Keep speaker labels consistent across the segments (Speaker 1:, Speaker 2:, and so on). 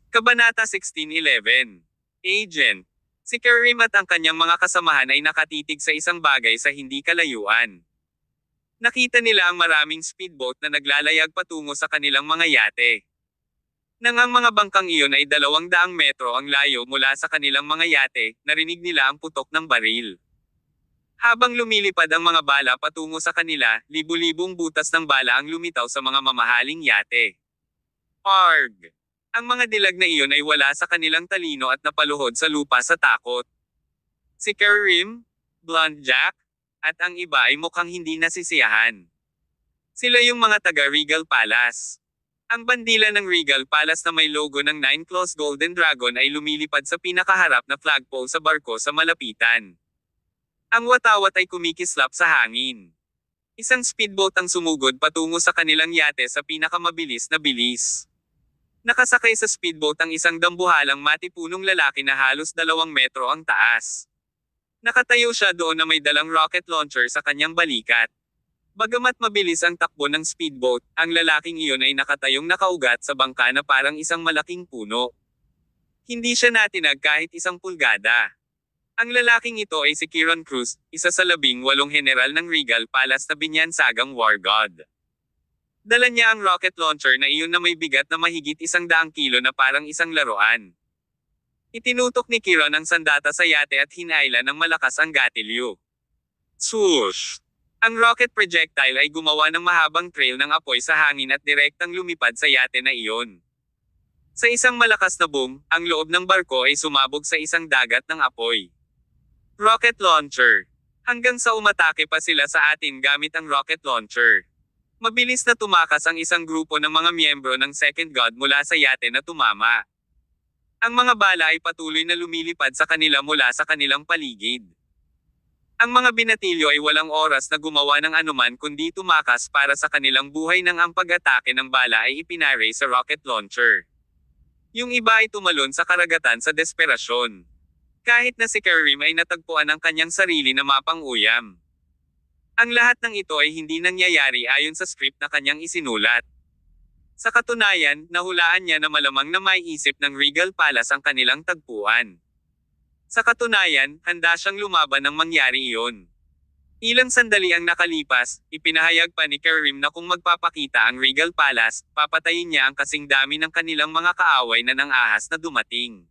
Speaker 1: Kabanata 16:11. Agent. Si Karim at ang kanyang mga kasamahan ay nakatitig sa isang bagay sa hindi kalayuan. Nakita nila ang maraming speedboat na naglalayag patungo sa kanilang mga yate. Nang ang mga bangkang iyon ay 200 metro ang layo mula sa kanilang mga yate, narinig nila ang putok ng baril. Habang lumilipad ang mga bala patungo sa kanila, libu-libong butas ng bala ang lumitaw sa mga mamahaling yate. Arg! Ang mga dilag na iyon ay wala sa kanilang talino at napaluhod sa lupa sa takot. Si Karim, Blonde Jack, at ang iba ay mukhang hindi nasisiyahan. Sila yung mga taga Regal Palace. Ang bandila ng Regal Palace na may logo ng Nine Claws Golden Dragon ay lumilipad sa pinakaharap na flagpole sa barko sa malapitan. Ang watawat ay kumikislap sa hangin. Isang speedboat ang sumugod patungo sa kanilang yate sa pinakamabilis na bilis. Nakasakay sa speedboat ang isang dambuhalang matipunong lalaki na halos 2 metro ang taas. Nakatayo siya doon na may dalang rocket launcher sa kanyang balikat. Bagamat mabilis ang takbo ng speedboat, ang lalaking iyon ay nakatayong nakaugat sa bangka na parang isang malaking puno. Hindi siya natinag kahit 1 pulgada. Ang lalaking ito ay si Kieran Cruz, isa sa 18 general ng Regal Palace na binyansagang war god. Dala niya ang rocket launcher na iyon na may bigat na mahigit 100 kilo na parang isang laruan. Itinutok ni Kieran ang sandata sa yate at hinailan ng malakas ang gatilyo. Swoosh! Ang rocket projectile ay gumawa ng mahabang trail ng apoy sa hangin at direktang lumipad sa yate na iyon. Sa isang malakas na boom, ang loob ng barko ay sumabog sa isang dagat ng apoy. Rocket launcher. Hanggang sa umatake pa sila sa atin gamit ang rocket launcher. Mabilis na tumakas ang isang grupo ng mga miyembro ng Second God mula sa yate na tumama. Ang mga bala ay patuloy na lumilipad sa kanila mula sa kanilang paligid. Ang mga binatilyo ay walang oras na gumawa ng anuman kundi tumakas para sa kanilang buhay nang ang pag-atake ng bala ay ipinaray sa rocket launcher. Yung iba ay tumalon sa karagatan sa desperasyon. Kahit na si Karim ay natagpuan ang kanyang sarili na mapang-uyam. Ang lahat ng ito ay hindi nangyayari ayon sa script na kanyang isinulat. Sa katunayan, nahulaan niya na malamang na maiisip ng Regal Palace ang kanilang tagpuan. Sa katunayan, handa siyang lumaban nang mangyari iyon. Ilang sandali ang nakalipas, ipinahayag pa ni Karim na kung magpapakita ang Regal Palace, papatayin niya ang kasing dami ng kanilang mga kaaway na nang-ahas na dumating.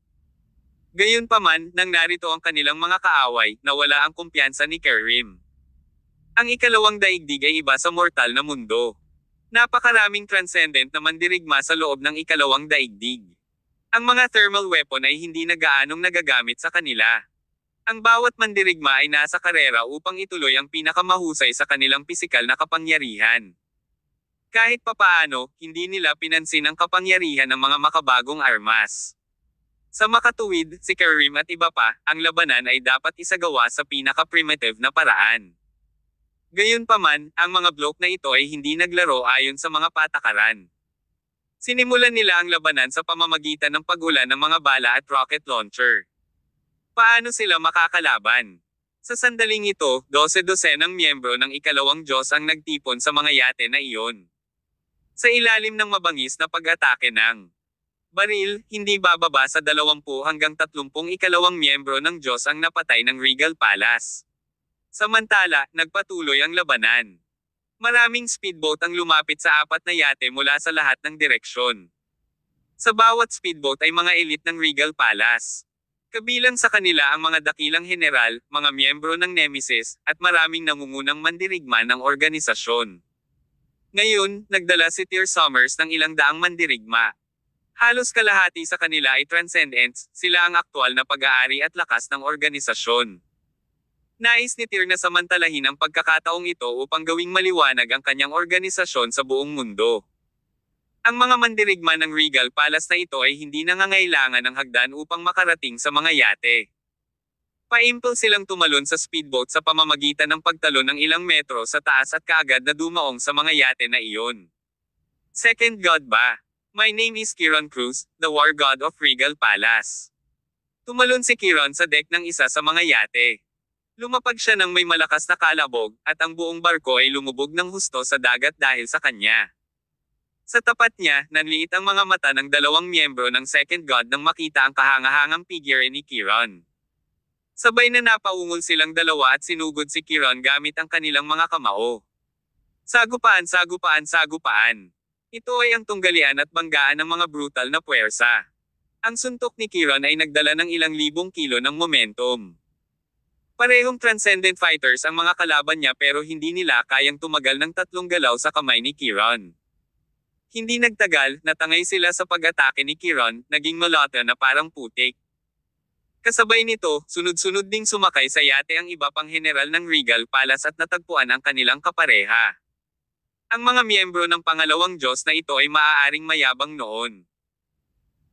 Speaker 1: Gayunpaman, nang narito ang kanilang mga kaaway, nawala ang kumpiyansa ni Karim. Ang ikalawang daigdig ay iba sa mortal na mundo. Napakaraming transcendent na mandirigma sa loob ng ikalawang daigdig. Ang mga thermal weapon ay hindi na gaanong nagagamit sa kanila. Ang bawat mandirigma ay nasa karera upang ituloy ang pinakamahusay sa kanilang pisikal na kapangyarihan. Kahit papaano, hindi nila pinansin ang kapangyarihan ng mga makabagong armas. Sa makatuwid, si Karim at iba pa, ang labanan ay dapat isagawa sa pinaka-primitive na paraan. Gayunpaman, ang mga bloke na ito ay hindi naglaro ayon sa mga patakaran. Sinimulan nila ang labanan sa pamamagitan ng pag-ulan ng mga bala at rocket launcher. Paano sila makakalaban? Sa sandaling ito, 12 ng miyembro ng ikalawang Diyos ang nagtipon sa mga yate na iyon. Sa ilalim ng mabangis na pag-atake ng baril, hindi bababa sa 20 hanggang 30 ikalawang miyembro ng Diyos ang napatay ng Regal Palace. Samantala, nagpatuloy ang labanan. Maraming speedboat ang lumapit sa 4 na yate mula sa lahat ng direksyon. Sa bawat speedboat ay mga elite ng Regal Palace. Kabilang sa kanila ang mga dakilang general, mga miyembro ng Nemesis, at maraming nangungunang mandirigma ng organisasyon. Ngayon, nagdala si Tyr Summers ng ilang daang mandirigma. Halos kalahati sa kanila ay transcendents, sila ang aktwal na pag-aari at lakas ng organisasyon. Nais ni Tyr na samantalahin ang pagkakataong ito upang gawing maliwanag ang kanyang organisasyon sa buong mundo. Ang mga mandirigma ng Regal Palace na ito ay hindi nangangailangan ng hagdan upang makarating sa mga yate. Paimpel silang tumalon sa speedboat sa pamamagitan ng pagtalon ng ilang metro sa taas at kaagad na dumaong sa mga yate na iyon. Second God ba? My name is Kieran Cruz, the war god of Regal Palace. Tumalon si Kieran sa deck ng isa sa mga yate. Lumapag siya ng may malakas na kalabog, at ang buong barko ay lumubog ng husto sa dagat dahil sa kanya. Sa tapat niya, nanliit ang mga mata ng dalawang miyembro ng Second God nang makita ang kahangahangang figure ni Kiron. Sabay na napaungol silang dalawa at sinugod si Kiron gamit ang kanilang mga kamao. Sagupaan, sagupaan, sagupaan. Ito ay ang tunggalian at banggaan ng mga brutal na puwersa. Ang suntok ni Kiron ay nagdala ng ilang libong kilo ng momentum. Parehong transcendent fighters ang mga kalaban niya pero hindi nila kayang tumagal ng 3 galaw sa kamay ni Kiron. Hindi nagtagal, natangay sila sa pag-atake ni Kiron, naging malata na parang putik. Kasabay nito, sunod-sunod ding sumakay sa yate ang iba pang general ng Regal Palace at natagpuan ang kanilang kapareha. Ang mga miyembro ng pangalawang Diyos na ito ay maaaring mayabang noon.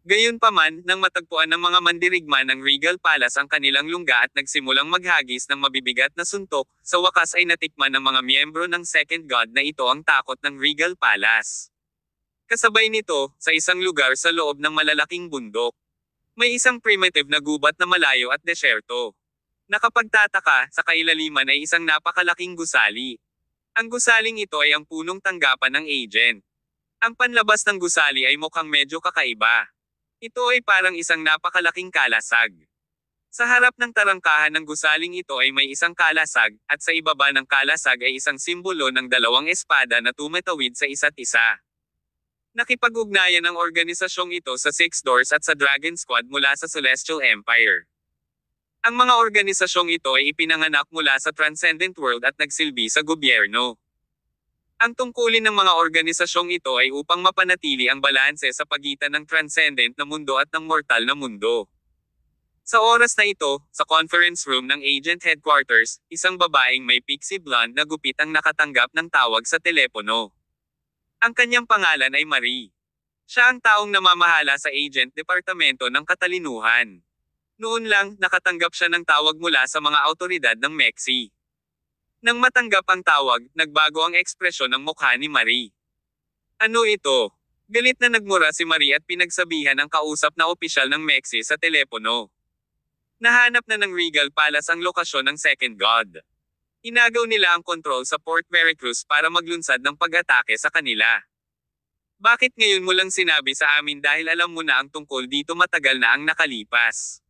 Speaker 1: Gayunpaman, nang matagpuan ng mga mandirigma ng Regal Palace ang kanilang lungga at nagsimulang maghagis ng mabibigat na suntok, sa wakas ay natikman ng mga miyembro ng Second God na ito ang takot ng Regal Palace. Kasabay nito, sa isang lugar sa loob ng malalaking bundok, may isang primitive na gubat na malayo at desyerto. Nakapagtataka, sa kailaliman ay isang napakalaking gusali. Ang gusaling ito ay ang punong tanggapan ng agent. Ang panlabas ng gusali ay mukhang medyo kakaiba. Ito ay parang isang napakalaking kalasag. Sa harap ng tarangkahan ng gusaling ito ay may isang kalasag, at sa ibaba ng kalasag ay isang simbolo ng dalawang espada na tumatawid sa isa't isa. Nakipag-ugnayan ang organisasyong ito sa Six Doors at sa Dragon Squad mula sa Celestial Empire. Ang mga organisasyong ito ay ipinanganak mula sa Transcendent World at nagsilbi sa gobyerno. Ang tungkulin ng mga organisasyong ito ay upang mapanatili ang balanse sa pagitan ng transcendent na mundo at ng mortal na mundo. Sa oras na ito, sa conference room ng Agent Headquarters, isang babaeng may pixie blonde na gupit ang nakatanggap ng tawag sa telepono. Ang kanyang pangalan ay Marie. Siya ang taong namamahala sa Agent Departamento ng Katalinuhan. Noon lang, nakatanggap siya ng tawag mula sa mga awtoridad ng Mexi. Nang matanggap ang tawag, nagbago ang ekspresyon ng mukha ni Marie. Ano ito? Galit na nagmura si Marie at pinagsabihan ang kausap na opisyal ng Mexi sa telepono. Nahanap na ng Regal Palace ang lokasyon ng Second God. Inagaw nila ang kontrol sa Port Veracruz para maglunsad ng pag-atake sa kanila. Bakit ngayon mo lang sinabi sa amin dahil alam mo na ang tungkol dito matagal na ang nakalipas?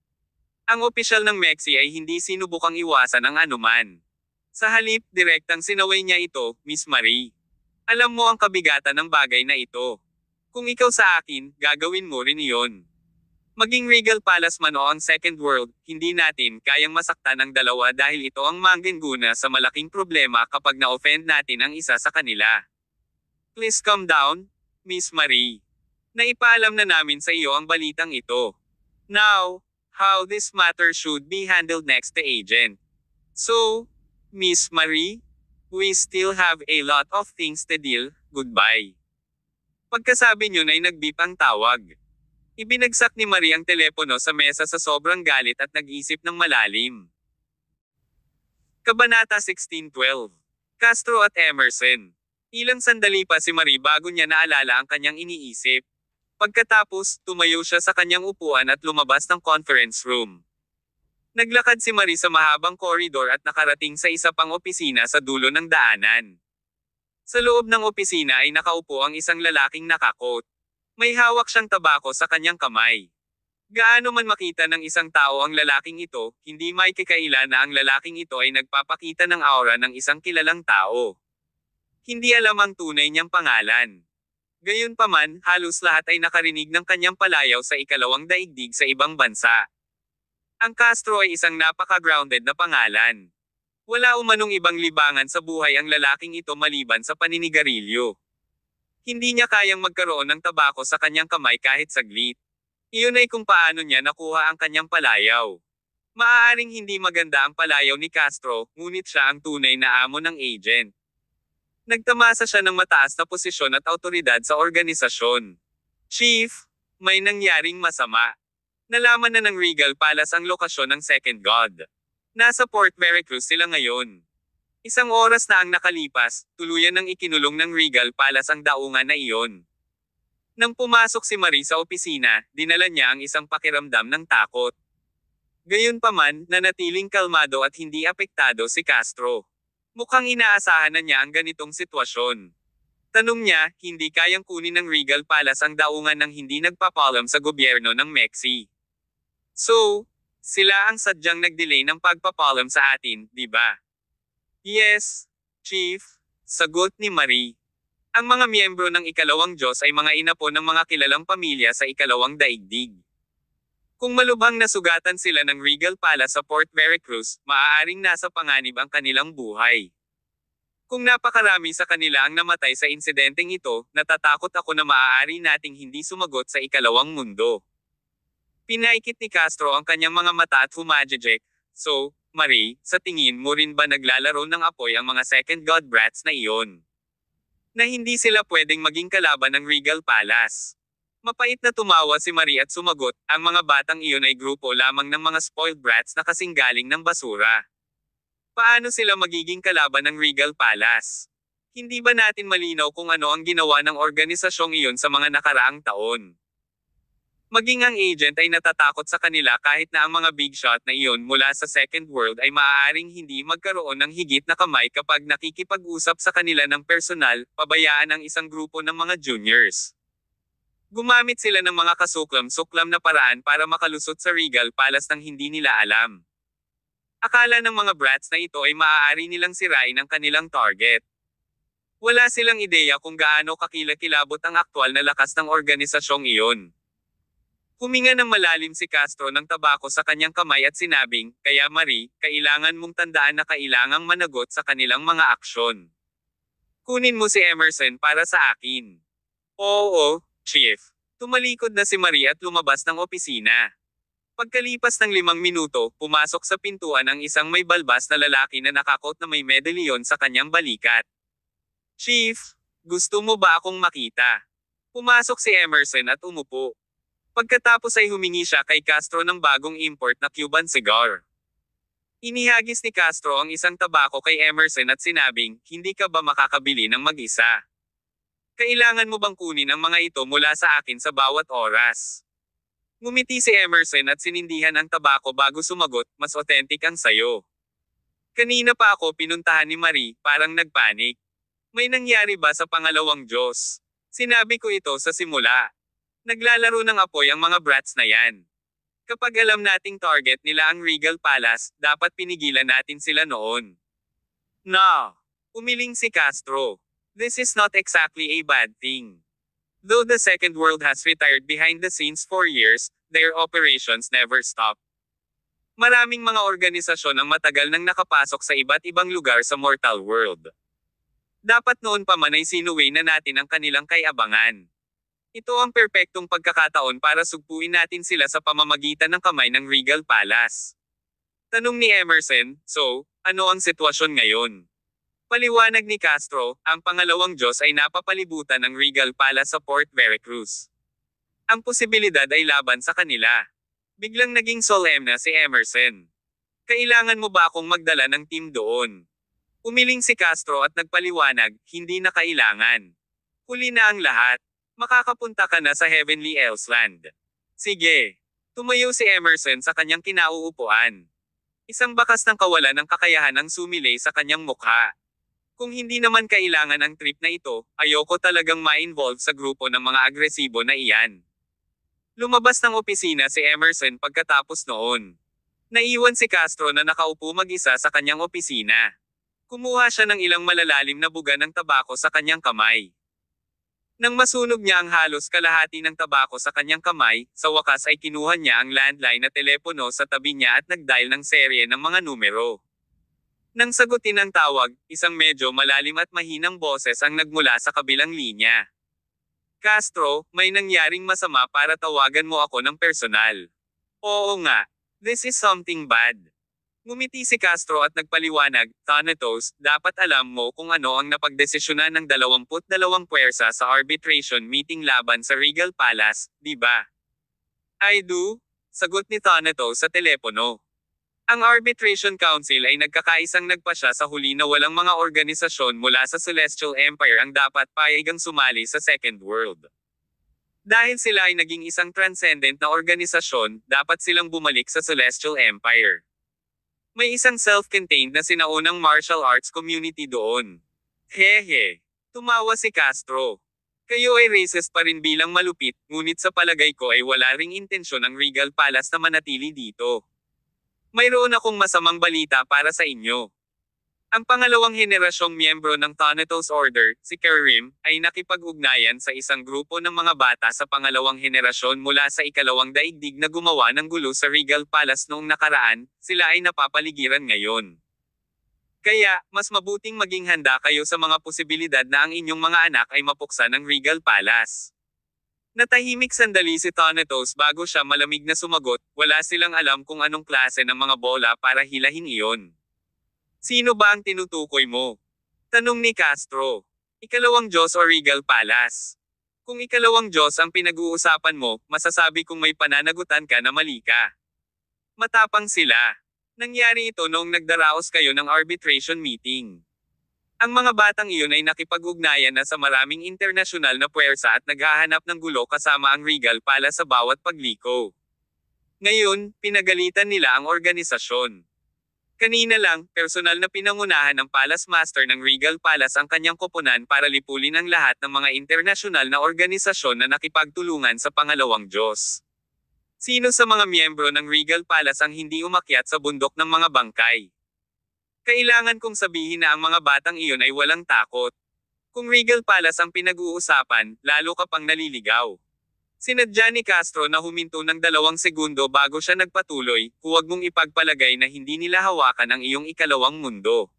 Speaker 1: Ang opisyal ng Mexi ay hindi sinubukang iwasan ang anuman. Sa halip, direktang sinaway niya ito, Miss Marie. Alam mo ang kabigatan ng bagay na ito. Kung ikaw sa akin, gagawin mo rin iyon. Maging Regal Palace man o ang Second World, hindi natin kayang masaktan ang dalawa dahil ito ang mangguna sa malaking problema kapag na-offend natin ang isa sa kanila. Please calm down, Miss Marie. Naipaalam na namin sa iyo ang balitang ito. Now, how this matter should be handled next to Agent. So, Miss Marie, we still have a lot of things to deal, goodbye. Pagkasabi niyo ay nag-beep ang tawag. Ibinagsak ni Marie ang telepono sa mesa sa sobrang galit at nag-isip ng malalim. Kabanata 16:12. Castro at Emerson. Ilang sandali pa si Marie bago niya naalala ang kanyang iniisip. Pagkatapos, tumayo siya sa kanyang upuan at lumabas ng conference room. Naglakad si Marie sa mahabang koridor at nakarating sa isa pang opisina sa dulo ng daanan. Sa loob ng opisina ay nakaupo ang isang lalaking nakakot. May hawak siyang tabako sa kanyang kamay. Gaano man makita ng isang tao ang lalaking ito, hindi may kakaila na ang lalaking ito ay nagpapakita ng aura ng isang kilalang tao. Hindi alam ang tunay niyang pangalan. Gayunpaman, halos lahat ay nakarinig ng kanyang palayaw sa ikalawang daigdig sa ibang bansa. Ang Castro ay isang napaka-grounded na pangalan. Wala umanong ibang libangan sa buhay ang lalaking ito maliban sa paninigarilyo. Hindi niya kayang magkaroon ng tabako sa kanyang kamay kahit saglit. Iyon ay kung paano niya nakuha ang kanyang palayaw. Maaaring hindi maganda ang palayaw ni Castro, ngunit siya ang tunay na amo ng agent. Nagtamasa siya ng mataas na posisyon at awtoridad sa organisasyon. Chief, may nangyaring masama. Nalaman na ng Regal Palace ang lokasyon ng Second God. Nasa Port Veracruz sila ngayon. Isang oras na ang nakalipas, tuluyan ng ikinulong ng Regal Palace ang daungan na iyon. Nang pumasok si Marie sa opisina, dinala niya ang isang pakiramdam ng takot. Gayunpaman, nanatiling kalmado at hindi apektado si Castro. Mukhang inaasahan na niya ang ganitong sitwasyon. Tanong niya, hindi kayang kunin ng Regal Palace ang daungan ng hindi nagpapalam sa gobyerno ng Mexi. So, sila ang sadyang nag-delay ng pagpapalam sa atin, di ba? Yes, Chief, sagot ni Marie. Ang mga miyembro ng ikalawang Diyos ay mga inapo ng mga kilalang pamilya sa ikalawang daigdig. Kung malubhang nasugatan sila ng Regal Palace sa Port Veracruz, maaaring nasa panganib ang kanilang buhay. Kung napakarami sa kanila ang namatay sa insidenteng ito, natatakot ako na maaari nating hindi sumagot sa ikalawang mundo. Pinaikit ni Castro ang kanyang mga mata at humajejek. So, Marie, sa tingin mo rin ba naglalaro ng apoy ang mga second god brats na iyon? Na hindi sila pwedeng maging kalaban ng Regal Palace. Mapait na tumawa si Marie at sumagot, ang mga batang iyon ay grupo lamang ng mga spoiled brats na kasing galing ng basura. Paano sila magiging kalaban ng Regal Palace? Hindi ba natin malinaw kung ano ang ginawa ng organisasyong iyon sa mga nakaraang taon? Maging ang agent ay natatakot sa kanila kahit na ang mga big shot na iyon mula sa Second World ay maaaring hindi magkaroon ng higit na kamay kapag nakikipag-usap sa kanila ng personal, pabayaan ang isang grupo ng mga juniors. Gumamit sila ng mga kasuklam-suklam na paraan para makalusot sa Regal Palace nang hindi nila alam. Akala ng mga brats na ito ay maaari nilang sirain ang kanilang target. Wala silang ideya kung gaano kakilakilabot ang aktwal na lakas ng organisasyong iyon. Huminga ng malalim si Castro ng tabako sa kanyang kamay at sinabing, kaya Marie, kailangan mong tandaan na kailangang managot sa kanilang mga aksyon. Kunin mo si Emerson para sa akin. Oo, Chief. Tumalikod na si Marie at lumabas ng opisina. Pagkalipas ng 5 minuto, pumasok sa pintuan ang isang may balbas na lalaki na nakakot na may medalyon sa kanyang balikat. Chief, gusto mo ba akong makita? Pumasok si Emerson at umupo. Pagkatapos ay humingi siya kay Castro ng bagong import na Cuban cigar. Inihagis ni Castro ang isang tabako kay Emerson at sinabing, hindi ka ba makakabili ng mag-isa? Kailangan mo bang kunin ang mga ito mula sa akin sa bawat oras? Ngumiti si Emerson at sinindihan ang tabako bago sumagot, mas authentic ang sayo. Kanina pa ako pinuntahan ni Marie, parang nagpanik. May nangyari ba sa pangalawang Diyos? Sinabi ko ito sa simula. Naglalaro ng apoy ang mga brats na yan. Kapag alam nating target nila ang Regal Palace, dapat pinigilan natin sila noon. No. Umiling si Castro. This is not exactly a bad thing. Though the Second World has retired behind the scenes for years, their operations never stop. Maraming mga organisasyon ang matagal nang nakapasok sa iba't ibang lugar sa mortal world. Dapat noon pa man ay sinuway na natin ang kanilang kay-abangan. Ito ang perpektong pagkakataon para sugpuin natin sila sa pamamagitan ng kamay ng Regal Palace. Tanong ni Emerson, so, ano ang sitwasyon ngayon? Paliwanag ni Castro, ang pangalawang Diyos ay napapalibutan ng Regal Palace sa Port Veracruz. Ang posibilidad ay laban sa kanila. Biglang naging solemn si Emerson. Kailangan mo ba akong magdala ng team doon? Umiling si Castro at nagpaliwanag, hindi na kailangan. Huli na ang lahat. Makakapunta ka na sa Heavenly Elsland. Sige. Tumayo si Emerson sa kanyang kinauupuan. Isang bakas ng kawalan ng kakayahan ang sumilay sa kanyang mukha. Kung hindi naman kailangan ang trip na ito, ayoko talagang ma-involve sa grupo ng mga agresibo na iyan. Lumabas ng opisina si Emerson pagkatapos noon. Naiwan si Castro na nakaupo mag-isa sa kanyang opisina. Kumuha siya ng ilang malalalim na buga ng tabako sa kanyang kamay. Nang masunog niya ang halos kalahati ng tabako sa kanyang kamay, sa wakas ay kinuha niya ang landline na telepono sa tabi niya at nag-dial ng serye ng mga numero. Nang sagutin ang tawag, isang medyo malalim at mahinang boses ang nagmula sa kabilang linya. Castro, may nangyaring masama para tawagan mo ako ng personal. Oo nga. This is something bad. Ngumiti si Castro at nagpaliwanag, Thanatos, dapat alam mo kung ano ang napagdesisyonan ng 22 puwersa sa arbitration meeting laban sa Regal Palace, di ba? I do, sagot ni Thanatos sa telepono. Ang Arbitration Council ay nagkakaisang nagpasya sa huli na walang mga organisasyon mula sa Celestial Empire ang dapat payagang sumali sa Second World. Dahil sila ay naging isang transcendent na organisasyon, dapat silang bumalik sa Celestial Empire. May isang self-contained na sinaunang martial arts community doon. Hehe. Tumawa si Castro. Kayo ay racist pa rin bilang malupit, ngunit sa palagay ko ay wala ring intensyon ang Regal Palace na manatili dito. Mayroon akong masamang balita para sa inyo. Ang pangalawang henerasyong miyembro ng Thanatos Order, si Kerim, ay nakipag-ugnayan sa isang grupo ng mga bata sa pangalawang henerasyon mula sa ikalawang daigdig na gumawa ng gulo sa Regal Palace noong nakaraan, sila ay napapaligiran ngayon. Kaya, mas mabuting maging handa kayo sa mga posibilidad na ang inyong mga anak ay mapuksa ng Regal Palace. Natahimik sandali si Thanatos bago siya malamig na sumagot, wala silang alam kung anong klase ng mga bola para hilahin iyon. Sino ba ang tinutukoy mo? Tanong ni Castro. Ikalawang Diyos o Regal Palace? Kung ikalawang Diyos ang pinag-uusapan mo, masasabi kong may pananagutan ka na mali ka. Matapang sila. Nangyari ito noong nagdaraos kayo ng arbitration meeting. Ang mga batang iyon ay nakipag-ugnayan na sa maraming internasyonal na puwersa at naghahanap ng gulo kasama ang Regal Palace sa bawat pagliko. Ngayon, pinagalitan nila ang organisasyon. Kanina lang, personal na pinangunahan ng Palace Master ng Regal Palace ang kanyang koponan para lipulin ang lahat ng mga internasyonal na organisasyon na nakipagtulungan sa pangalawang Diyos. Sino sa mga miyembro ng Regal Palace ang hindi umakyat sa bundok ng mga bangkay? Kailangan kong sabihin na ang mga batang iyon ay walang takot. Kung Regal Palace ang pinag-uusapan, lalo ka pang naliligaw. Sinadya ni Castro na huminto ng 2 segundo bago siya nagpatuloy, huwag mong ipagpalagay na hindi nila hawakan ang iyong ikalawang mundo.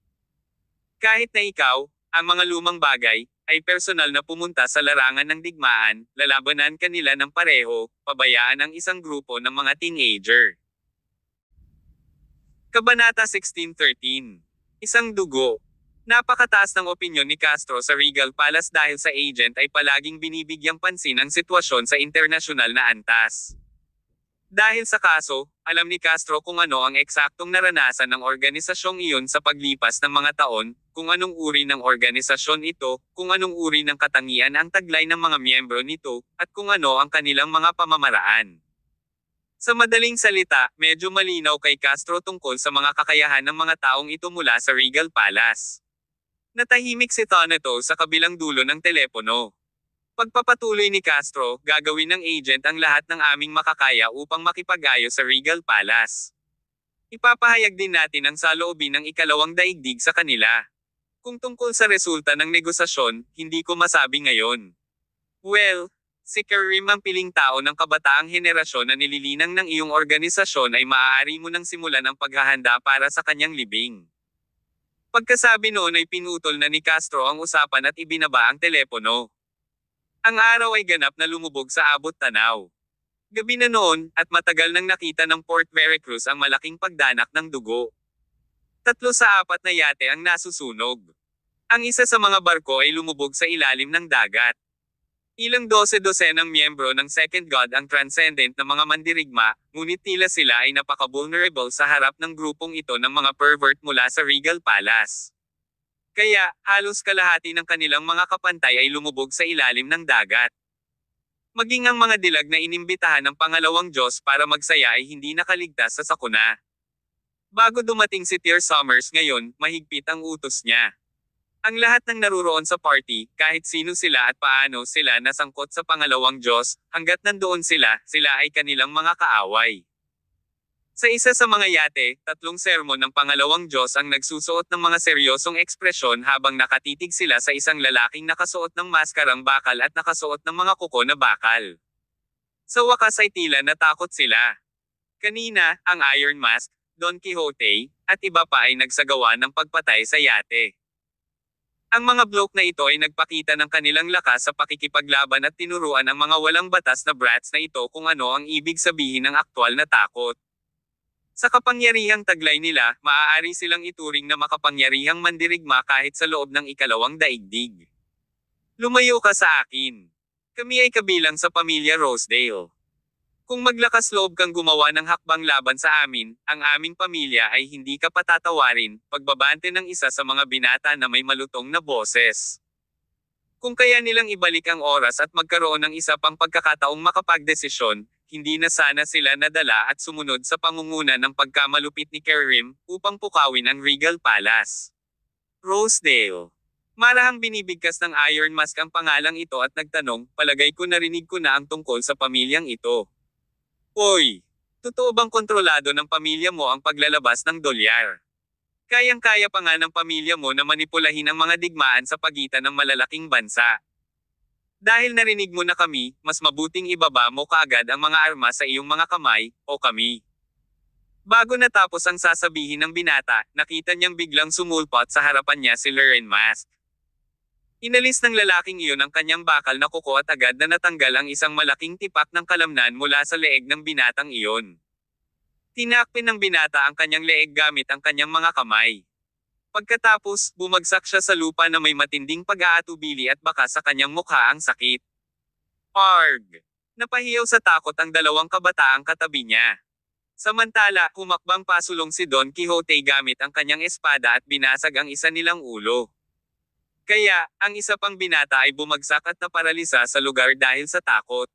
Speaker 1: Kahit na ikaw, ang mga lumang bagay, ay personal na pumunta sa larangan ng digmaan, lalabanan kanila ng pareho, pabayaan ang isang grupo ng mga teenager. Kabanata 16:13. Isang dugo. Napakataas ng opinyon ni Castro sa Regal Palace dahil sa agent ay palaging binibigyang pansin ang sitwasyon sa internasyonal na antas. Dahil sa kaso, alam ni Castro kung ano ang eksaktong naranasan ng organisasyong iyon sa paglipas ng mga taon, kung anong uri ng organisasyon ito, kung anong uri ng katangian ang taglay ng mga miyembro nito, at kung ano ang kanilang mga pamamaraan. Sa madaling salita, medyo malinaw kay Castro tungkol sa mga kakayahan ng mga taong ito mula sa Regal Palace. Natahimik si Thanatos sa kabilang dulo ng telepono. Pagpapatuloy ni Castro, gagawin ng agent ang lahat ng aming makakaya upang makipag-ayos sa Regal Palace. Ipapahayag din natin ang saloobin ng ikalawang daigdig sa kanila. Kung tungkol sa resulta ng negosasyon, hindi ko masabi ngayon. Well, si Kerim ang piling tao ng kabataang henerasyon na nililinang ng iyong organisasyon ay maaari mo nang simulan ang paghahanda para sa kanyang libing. Pagkasabi noon ay pinutol na ni Castro ang usapan at ibinaba ang telepono. Ang araw ay ganap na lumubog sa abot tanaw. Gabi na noon, at matagal nang nakita ng Port Veracruz ang malaking pagdanak ng dugo. 3 sa 4 na yate ang nasusunog. Ang isa sa mga barko ay lumubog sa ilalim ng dagat. Ilang 12-dosenang miyembro ng Second God ang transcendent na mga mandirigma, ngunit tila sila ay napaka-vulnerable sa harap ng grupong ito ng mga pervert mula sa Regal Palace. Kaya, halos kalahati ng kanilang mga kapantay ay lumubog sa ilalim ng dagat. Maging ang mga dilag na inimbitahan ng pangalawang Diyos para magsaya ay hindi nakaligtas sa sakuna. Bago dumating si Tyr Summers ngayon, mahigpit ang utos niya. Ang lahat ng naruroon sa party, kahit sino sila at paano sila nasangkot sa pangalawang Diyos, hanggat nandoon sila, sila ay kanilang mga kaaway. Sa isa sa mga yate, 3 sermon ng pangalawang Diyos ang nagsusuot ng mga seryosong ekspresyon habang nakatitig sila sa isang lalaking nakasuot ng maskarang bakal at nakasuot ng mga kuko na bakal. Sa wakas ay tila natakot sila. Kanina, ang Iron Mask, Don Quixote, at iba pa ay nagsagawa ng pagpatay sa yate. Ang mga bloke na ito ay nagpakita ng kanilang lakas sa pakikipaglaban at tinuruan ang mga walang batas na brats na ito kung ano ang ibig sabihin ng aktwal na takot. Sa kapangyarihang taglay nila, maaari silang ituring na makapangyarihang mandirigma kahit sa loob ng ikalawang daigdig. Lumayo ka sa akin. Kami ay kabilang sa pamilya Rosedale. Kung maglakas loob kang gumawa ng hakbang laban sa amin, ang aming pamilya ay hindi ka patatawarin, pagbabante ng isa sa mga binata na may malutong na boses. Kung kaya nilang ibalik ang oras at magkaroon ng isa pang pagkakataong makapagdesisyon, hindi na sana sila nadala at sumunod sa pangunguna ng pagkamalupit ni Kerim, upang pukawin ang Regal Palace. Rosedale. Marahang binibigkas ng Iron Mask ang pangalang ito at nagtanong, palagay ko narinig ko na ang tungkol sa pamilyang ito. Oy! Totoo bang kontrolado ng pamilya mo ang paglalabas ng dolyar? Kayang-kaya pa nga ng pamilya mo na manipulahin ang mga digmaan sa pagitan ng malalaking bansa. Dahil narinig mo na kami, mas mabuting ibaba mo kaagad ang mga armas sa iyong mga kamay, o kami. Bago natapos ang sasabihin ng binata, nakita niyang biglang sumulpot sa harapan niya si Iron Mask. Inalis ng lalaking iyon ang kanyang bakal na kuko at agad na natanggal ang isang malaking tipak ng kalamnan mula sa leeg ng binatang iyon. Tinakpin ng binata ang kanyang leeg gamit ang kanyang mga kamay. Pagkatapos, bumagsak siya sa lupa na may matinding pag-aatubili at baka sa kanyang mukha ang sakit. Arg! Napahiyaw sa takot ang dalawang kabataang katabi niya. Samantala, humakbang pasulong si Don Quixote gamit ang kanyang espada at binasag ang isa nilang ulo. Kaya, ang isa pang binata ay bumagsak at naparalisa sa lugar dahil sa takot.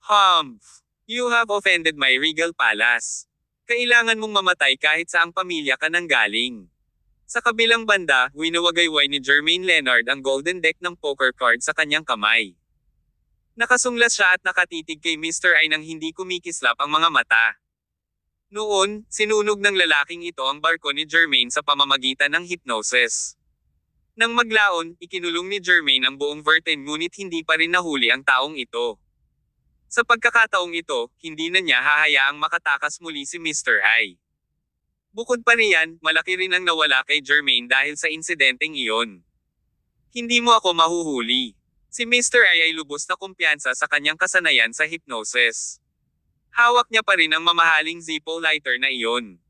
Speaker 1: Humph! You have offended my regal palace. Kailangan mong mamatay kahit saang pamilya ka nanggaling. Sa kabilang banda, winawagayway ni Jermaine Leonard ang golden deck ng poker card sa kanyang kamay. Nakasunglas siya at nakatitig kay Mr. I nang hindi kumikislap ang mga mata. Noon, sinunog ng lalaking ito ang barko ni Jermaine sa pamamagitan ng hypnosis. Nang maglaon, ikinulong ni Jermaine ang buong Verten ngunit hindi pa rin nahuli ang taong ito. Sa pagkakataong ito, hindi na niya hahayaang makatakas muli si Mr. I. Bukod pa riyan, malaki rin ang nawala kay Jermaine dahil sa insidenteng iyon. Hindi mo ako mahuhuli. Si Mr. I ay lubos na kumpiyansa sa kanyang kasanayan sa hypnosis. Hawak niya pa rin ang mamahaling Zippo lighter na iyon.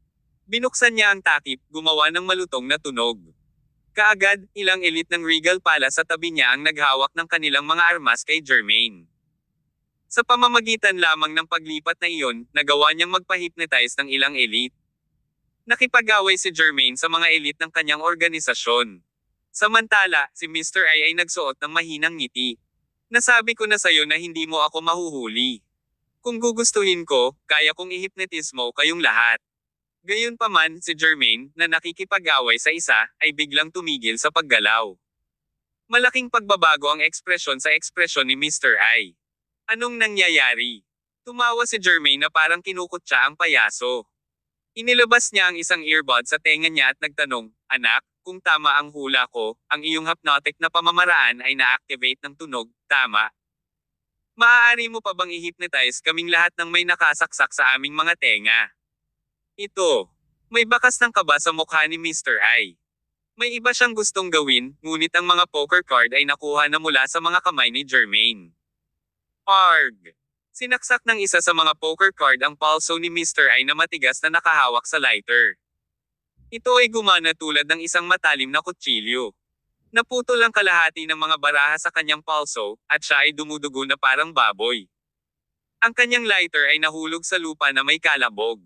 Speaker 1: Binuksan niya ang takip, gumawa ng malutong na tunog. Kaagad, ilang elite ng Regal Palace sa tabi niya ang naghawak ng kanilang mga armas kay Jermaine. Sa pamamagitan lamang ng paglipat na iyon, nagawa niyang magpa-hypnotize ng ilang elite. Nakipag-away si Jermaine sa mga elite ng kanyang organisasyon. Samantala, si Mr. I ay nagsuot ng mahinang ngiti. Nasabi ko na sayo na hindi mo ako mahuhuli. Kung gugustuhin ko, kaya kong i-hypnotize mo kayong lahat. Gayunpaman, si Jermaine, na nakikipag-away sa isa, ay biglang tumigil sa paggalaw. Malaking pagbabago ang ekspresyon sa ekspresyon ni Mr. I. Anong nangyayari? Tumawa si Jermaine na parang kinukutya ang payaso. Inilabas niya ang isang earbud sa tenga niya at nagtanong, "Anak, kung tama ang hula ko, ang iyong hypnotic na pamamaraan ay na-activate ng tunog, tama? Maaari mo pa bang i-hypnotize kaming lahat ng may nakasaksak sa aming mga tenga?" Ito. May bakas ng kaba sa mukha ni Mr. I. May iba siyang gustong gawin, ngunit ang mga poker card ay nakuha na mula sa mga kamay ni Jermaine. Arg! Sinaksak ng isa sa mga poker card ang palso ni Mr. I na matigas na nakahawak sa lighter. Ito ay gumana tulad ng isang matalim na kutsilyo. Naputol ang kalahati ng mga baraha sa kanyang palso, at siya ay dumudugo na parang baboy. Ang kanyang lighter ay nahulog sa lupa na may kalabog.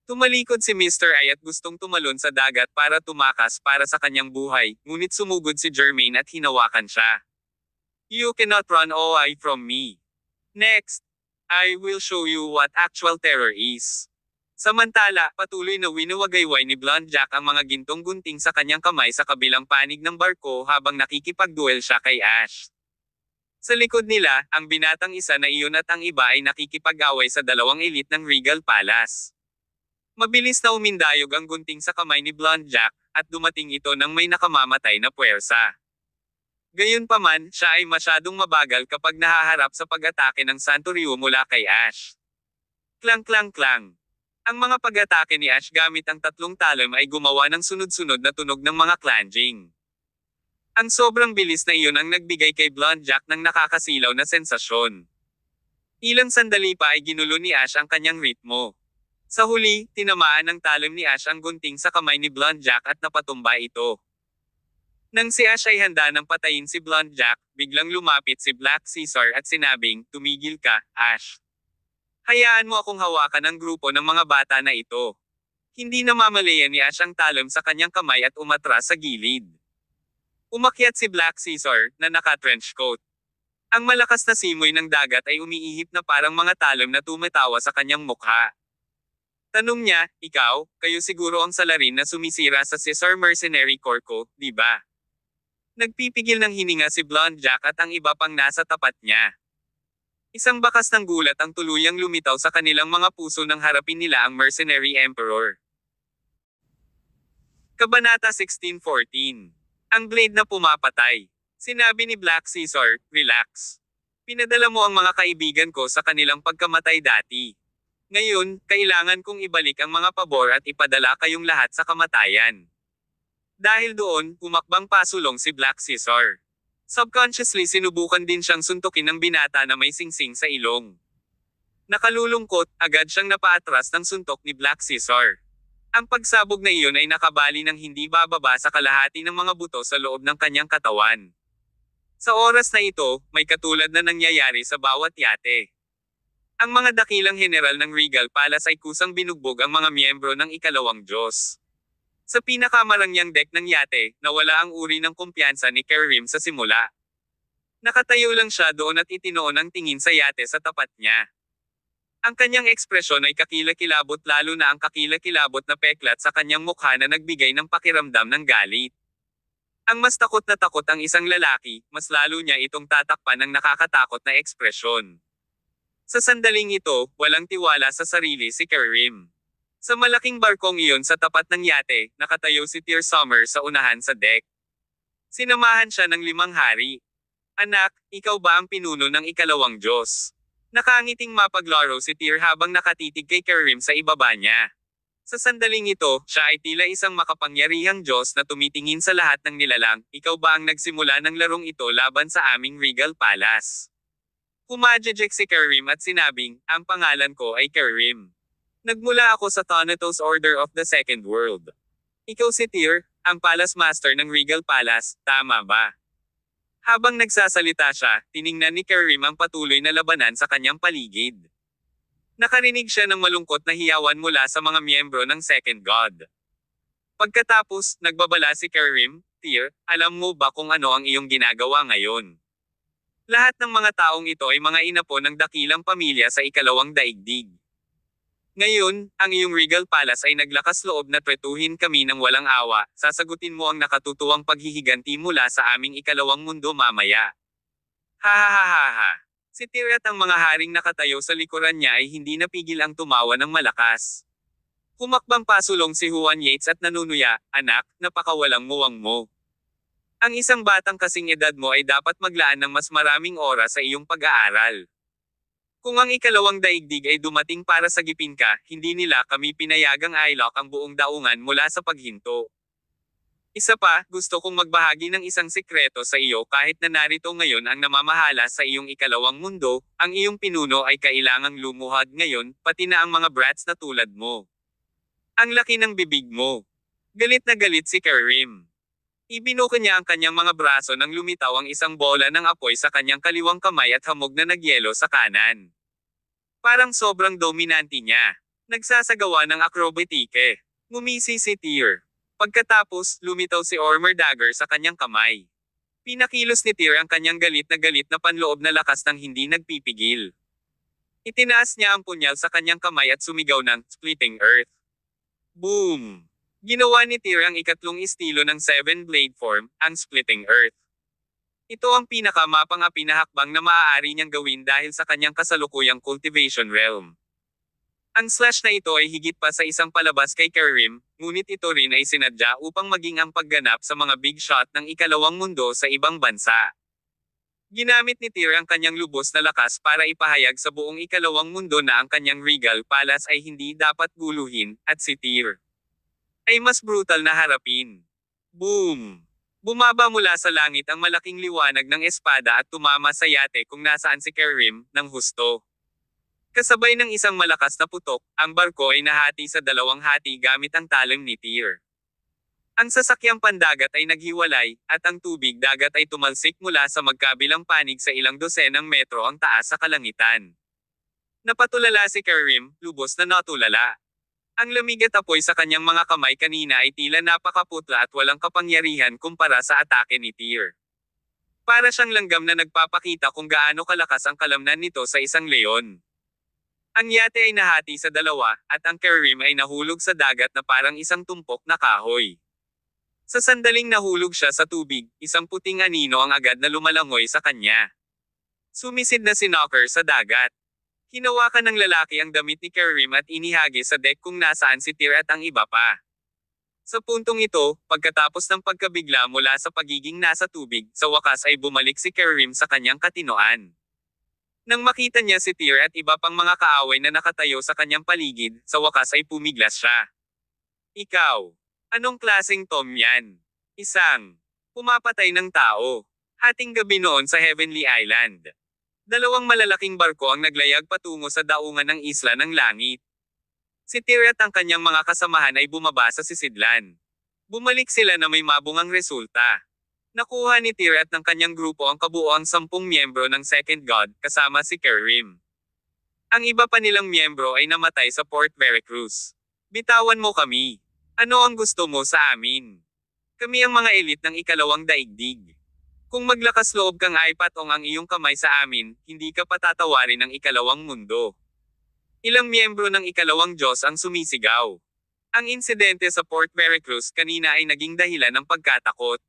Speaker 1: Tumalikod si Mr. I at gustong tumalon sa dagat para tumakas para sa kanyang buhay, ngunit sumugod si Jermaine at hinawakan siya. You cannot run away from me. Next, I will show you what actual terror is. Samantala, patuloy na winawagayway ni Blonde Jack ang mga gintong gunting sa kanyang kamay sa kabilang panig ng barko habang nakikipag-duel siya kay Ash. Sa likod nila, ang binatang isa na iyon at ang iba ay nakikipag-away sa dalawang elite ng Regal Palace. Mabilis na umindayog ang gunting sa kamay ni Blonde Jack, at dumating ito nang may nakamamatay na puwersa. Gayunpaman, siya ay masyadong mabagal kapag nahaharap sa pag-atake ng Santo Ryu mula kay Ash. Klang klang klang. Ang mga pag-atake ni Ash gamit ang tatlong talon ay gumawa ng sunod-sunod na tunog ng mga clanging. Ang sobrang bilis na iyon ang nagbigay kay Blonde Jack ng nakakasilaw na sensasyon. Ilang sandali pa ay ginulo ni Ash ang kanyang ritmo. Sa huli, tinamaan ng talon ni Ash ang gunting sa kamay ni Blonde Jack at napatumba ito. Nang si Ash ay handa ng patayin si Blonde Jack, biglang lumapit si Black Caesar at sinabing, "Tumigil ka, Ash. Hayaan mo akong hawakan ang grupo ng mga bata na ito." Hindi namamalayan ni Ash ang talon sa kanyang kamay at umatras sa gilid. Umakyat si Black Caesar, na naka-trench coat. Ang malakas na simoy ng dagat ay umiihip na parang mga talon na tumatawa sa kanyang mukha. Tanong niya, "Ikaw, kayo siguro ang salarin na sumisira sa Caesar Mercenary Corps ko, di ba?" Nagpipigil ng hininga si Blonde Jack at ang iba pang nasa tapat niya. Isang bakas ng gulat ang tuluyang lumitaw sa kanilang mga puso nang harapin nila ang Mercenary Emperor. Kabanata 16:14. Ang blade na pumapatay. Sinabi ni Black Caesar, "Relax. Pinadala mo ang mga kaibigan ko sa kanilang pagkamatay dati. Ngayon, kailangan kong ibalik ang mga pabor at ipadala kayong lahat sa kamatayan." Dahil doon, pumakbang pasulong si Black Caesar. Subconsciously sinubukan din siyang suntukin ng binata na may singsing sa ilong. Nakalulungkot, agad siyang napaatras ng suntok ni Black Caesar. Ang pagsabog na iyon ay nakabali ng hindi bababa sa kalahati ng mga buto sa loob ng kanyang katawan. Sa oras na ito, may katulad na nangyayari sa bawat yate. Ang mga dakilang general ng Regal Palace ay kusang binugbog ang mga miyembro ng ikalawang Diyos. Sa pinakamarangyang deck ng yate, nawala ang uri ng kumpiyansa ni Kerim sa simula. Nakatayo lang siya doon at itinoon ang tingin sa yate sa tapat niya. Ang kanyang ekspresyon ay kakilakilabot, lalo na ang kakilakilabot na peklat sa kanyang mukha na nagbigay ng pakiramdam ng galit. Ang mas takot na takot ang isang lalaki, mas lalo niya itong tatakpan ng nakakatakot na ekspresyon. Sa sandaling ito, walang tiwala sa sarili si Kerim. Sa malaking barkong iyon sa tapat ng yate, nakatayo si Tyr Summer sa unahan sa deck. Sinamahan siya ng 5 hari. "Anak, ikaw ba ang pinuno ng ikalawang Diyos?" Nakangiting mapaglaro si Tyr habang nakatitig kay Kerim sa ibaba niya. Sa sandaling ito, siya ay tila isang makapangyarihang Diyos na tumitingin sa lahat ng nilalang. "Ikaw ba ang nagsimula ng larong ito laban sa aming Regal Palace?" Pumadjejek si Kerim at sinabing, "Ang pangalan ko ay Kerim. Nagmula ako sa Thanatos Order of the Second World. Ikaw si Tyr, ang Palace Master ng Regal Palace, tama ba?" Habang nagsasalita siya, tiningnan ni Kerim ang patuloy na labanan sa kanyang paligid. Nakarinig siya ng malungkot na hiyawan mula sa mga miyembro ng Second God. Pagkatapos, nagbabala si Kerim, "Tyr, alam mo ba kung ano ang iyong ginagawa ngayon? Lahat ng mga taong ito ay mga inapo ng dakilang pamilya sa ikalawang daigdig. Ngayon, ang iyong Regal Palace ay naglakas loob na tretuhin kami ng walang awa, sasagutin mo ang nakatutuwang paghihiganti mula sa aming ikalawang mundo mamaya." Ha. Si Tyr at ang mga haring nakatayo sa likuran niya ay hindi napigil ang tumawa ng malakas. Humakbang pasulong si Juan Yates at nanunuya, "Anak, napakawalang muwang mo. Ang isang batang kasing edad mo ay dapat maglaan ng mas maraming oras sa iyong pag-aaral. Kung ang ikalawang daigdig ay dumating para sagipin ka, hindi nila kami pinayagang i-lock ang buong daungan mula sa paghinto. Isa pa, gusto kong magbahagi ng isang sikreto sa iyo kahit na narito ngayon ang namamahala sa iyong ikalawang mundo, ang iyong pinuno ay kailangang lumuhad ngayon, pati na ang mga brats na tulad mo. Ang laki ng bibig mo." Galit na galit si Kerim. Ibinuka niya ang kanyang mga braso nang lumitaw ang isang bola ng apoy sa kanyang kaliwang kamay at hamog na nagyelo sa kanan. Parang sobrang dominante niya. Nagsasagawa ng akrobatike. Ngumisi si Tyr. Pagkatapos, lumitaw si Ormer Dagger sa kanyang kamay. Pinakilos ni Tyr ang kanyang galit na panloob na lakas ng hindi nagpipigil. Itinaas niya ang punyal sa kanyang kamay at sumigaw ng "Splitting Earth." Boom! Ginawa ni Tyr ang ikatlong estilo ng Seven Blade form, ang Splitting Earth. Ito ang pinakamapang-api na hakbang na maaari niyang gawin dahil sa kanyang kasalukuyang cultivation realm. Ang slash na ito ay higit pa sa isang palabas kay Kerim, ngunit ito rin ay sinadya upang maging ang pagganap sa mga big shot ng ikalawang mundo sa ibang bansa. Ginamit ni Tyr ang kanyang lubos na lakas para ipahayag sa buong ikalawang mundo na ang kanyang Regal Palace ay hindi dapat guluhin, at si Tyr ay mas brutal na harapin. Boom! Bumaba mula sa langit ang malaking liwanag ng espada at tumama sa yate kung nasaan si Kerim, ng husto. Kasabay ng isang malakas na putok, ang barko ay nahati sa 2 hati gamit ang talim ni Tyr. Ang sasakyang pandagat ay naghiwalay, at ang tubig dagat ay tumalsik mula sa magkabilang panig sa ilang dosenang metro ang taas sa kalangitan. Napatulala si Kerim, lubos na natulala. Ang lamig at apoy sa kanyang mga kamay kanina ay tila napakaputla at walang kapangyarihan kumpara sa atake ni Tyr. Para siyang langgam na nagpapakita kung gaano kalakas ang kalamnan nito sa isang leon. Ang yate ay nahati sa 2, at ang Kerim ay nahulog sa dagat na parang isang tumpok na kahoy. Sa sandaling nahulog siya sa tubig, isang puting anino ang agad na lumalangoy sa kanya. Sumisid na si Knocker sa dagat. Hinawakan ng lalaki ang damit ni Kerim at inihagi sa deck kung nasaan si Tyr at ang iba pa. Sa puntong ito, pagkatapos ng pagkabigla mula sa pagiging nasa tubig, sa wakas ay bumalik si Kerim sa kanyang katinoan. Nang makita niya si Tyr at iba pang mga kaaway na nakatayo sa kanyang paligid, sa wakas ay pumiglas siya. Ikaw, anong klaseng Tom yan? Isang pumapatay ng tao. Hating gabi noon sa Heavenly Island. Dalawang malalaking barko ang naglayag patungo sa daungan ng Isla ng Langit. Si Tyr at ang kanyang mga kasamahan ay bumaba sa sisidlan. Bumalik sila na may mabungang resulta. Nakuha ni Tyr at ng kanyang grupo ang kabuoang 10 miyembro ng Second God, kasama si Kerim. Ang iba pa nilang miyembro ay namatay sa Port Veracruz. Bitawan mo kami. Ano ang gusto mo sa amin? Kami ang mga elite ng ikalawang daigdig. Kung maglakas loob kang ipatong ang iyong kamay sa amin, hindi ka patatawarin ng ikalawang mundo. Ilang miyembro ng ikalawang Diyos ang sumisigaw. Ang insidente sa Port Veracruz kanina ay naging dahilan ng pagkatakot.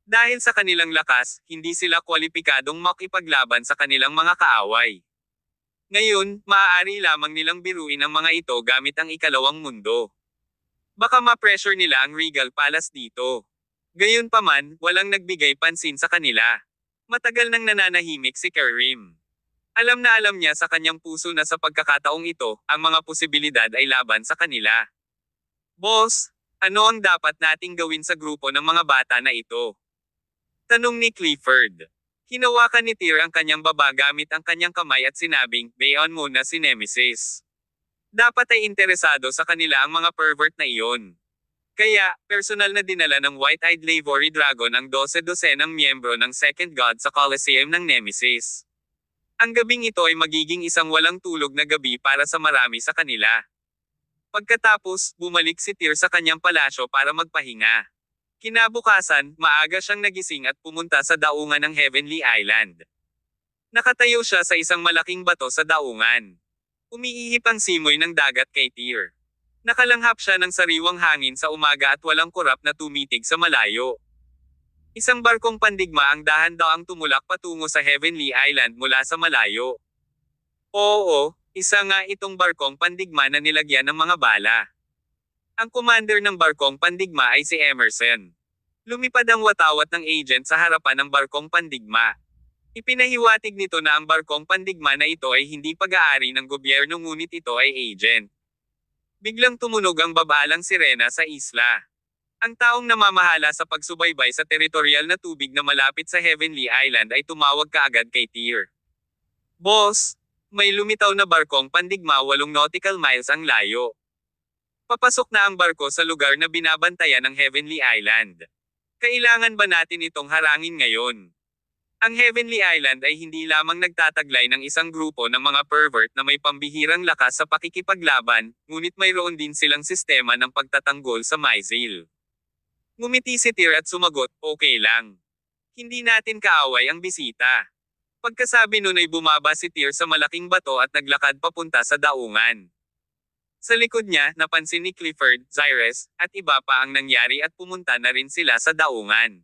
Speaker 1: Dahil sa kanilang lakas, hindi sila kwalipikadong makipaglaban sa kanilang mga kaaway. Ngayon, maaari lamang nilang biruin ang mga ito gamit ang ikalawang mundo. Baka ma-pressure nila ang Regal Palace dito. Gayunpaman, walang nagbigay pansin sa kanila. Matagal nang nananahimik si Kerim. Alam na alam niya sa kanyang puso na sa pagkakataong ito, ang mga posibilidad ay laban sa kanila. Boss, ano ang dapat nating gawin sa grupo ng mga bata na ito? Tanong ni Clifford. Hinawakan ni Tyr ang kanyang baba gamit ang kanyang kamay at sinabing, "Bayon mo na si Nemesis." Dapat ay interesado sa kanila ang mga pervert na iyon. Kaya, personal na dinala ng White-Eyed Lavery Dragon ang 12-dosenang miyembro ng Second God sa Coliseum ng Nemesis. Ang gabing ito ay magiging isang walang tulog na gabi para sa marami sa kanila. Pagkatapos, bumalik si Tyr sa kanyang palasyo para magpahinga. Kinabukasan, maaga siyang nagising at pumunta sa daungan ng Heavenly Island. Nakatayo siya sa isang malaking bato sa daungan. Umiihip ang simoy ng dagat kay Tyr. Nakalanghap siya ng sariwang hangin sa umaga at walang kurap na tumitig sa malayo. Isang barkong pandigma ang dahan-daang tumulak patungo sa Heavenly Island mula sa malayo. Oo, isa nga itong barkong pandigma na nilagyan ng mga bala. Ang commander ng barkong pandigma ay si Emerson. Lumipad ang watawat ng agent sa harapan ng barkong pandigma. Ipinahiwatig nito na ang barkong pandigma na ito ay hindi pag-aari ng gobyerno ngunit ito ay agent. Biglang tumunog ang babalang sirena sa isla. Ang taong namamahala sa pagsubaybay sa teritorial na tubig na malapit sa Heavenly Island ay tumawag kaagad kay Tyr. Boss, may lumitaw na barkong pandigma 8 nautical miles ang layo. Papasok na ang barko sa lugar na binabantayan ng Heavenly Island. Kailangan ba natin itong harangin ngayon? Ang Heavenly Island ay hindi lamang nagtataglay ng isang grupo ng mga pervert na may pambihirang lakas sa pakikipaglaban, ngunit mayroon din silang sistema ng pagtatanggol sa missile. Ngumiti si Tyr at sumagot, "Okay lang. Hindi natin kaaway ang bisita." Pagkasabi nun ay bumaba si Tyr sa malaking bato at naglakad papunta sa daungan. Sa likod niya, napansin ni Clifford, Cyrus, at iba pa ang nangyari at pumunta na rin sila sa daungan.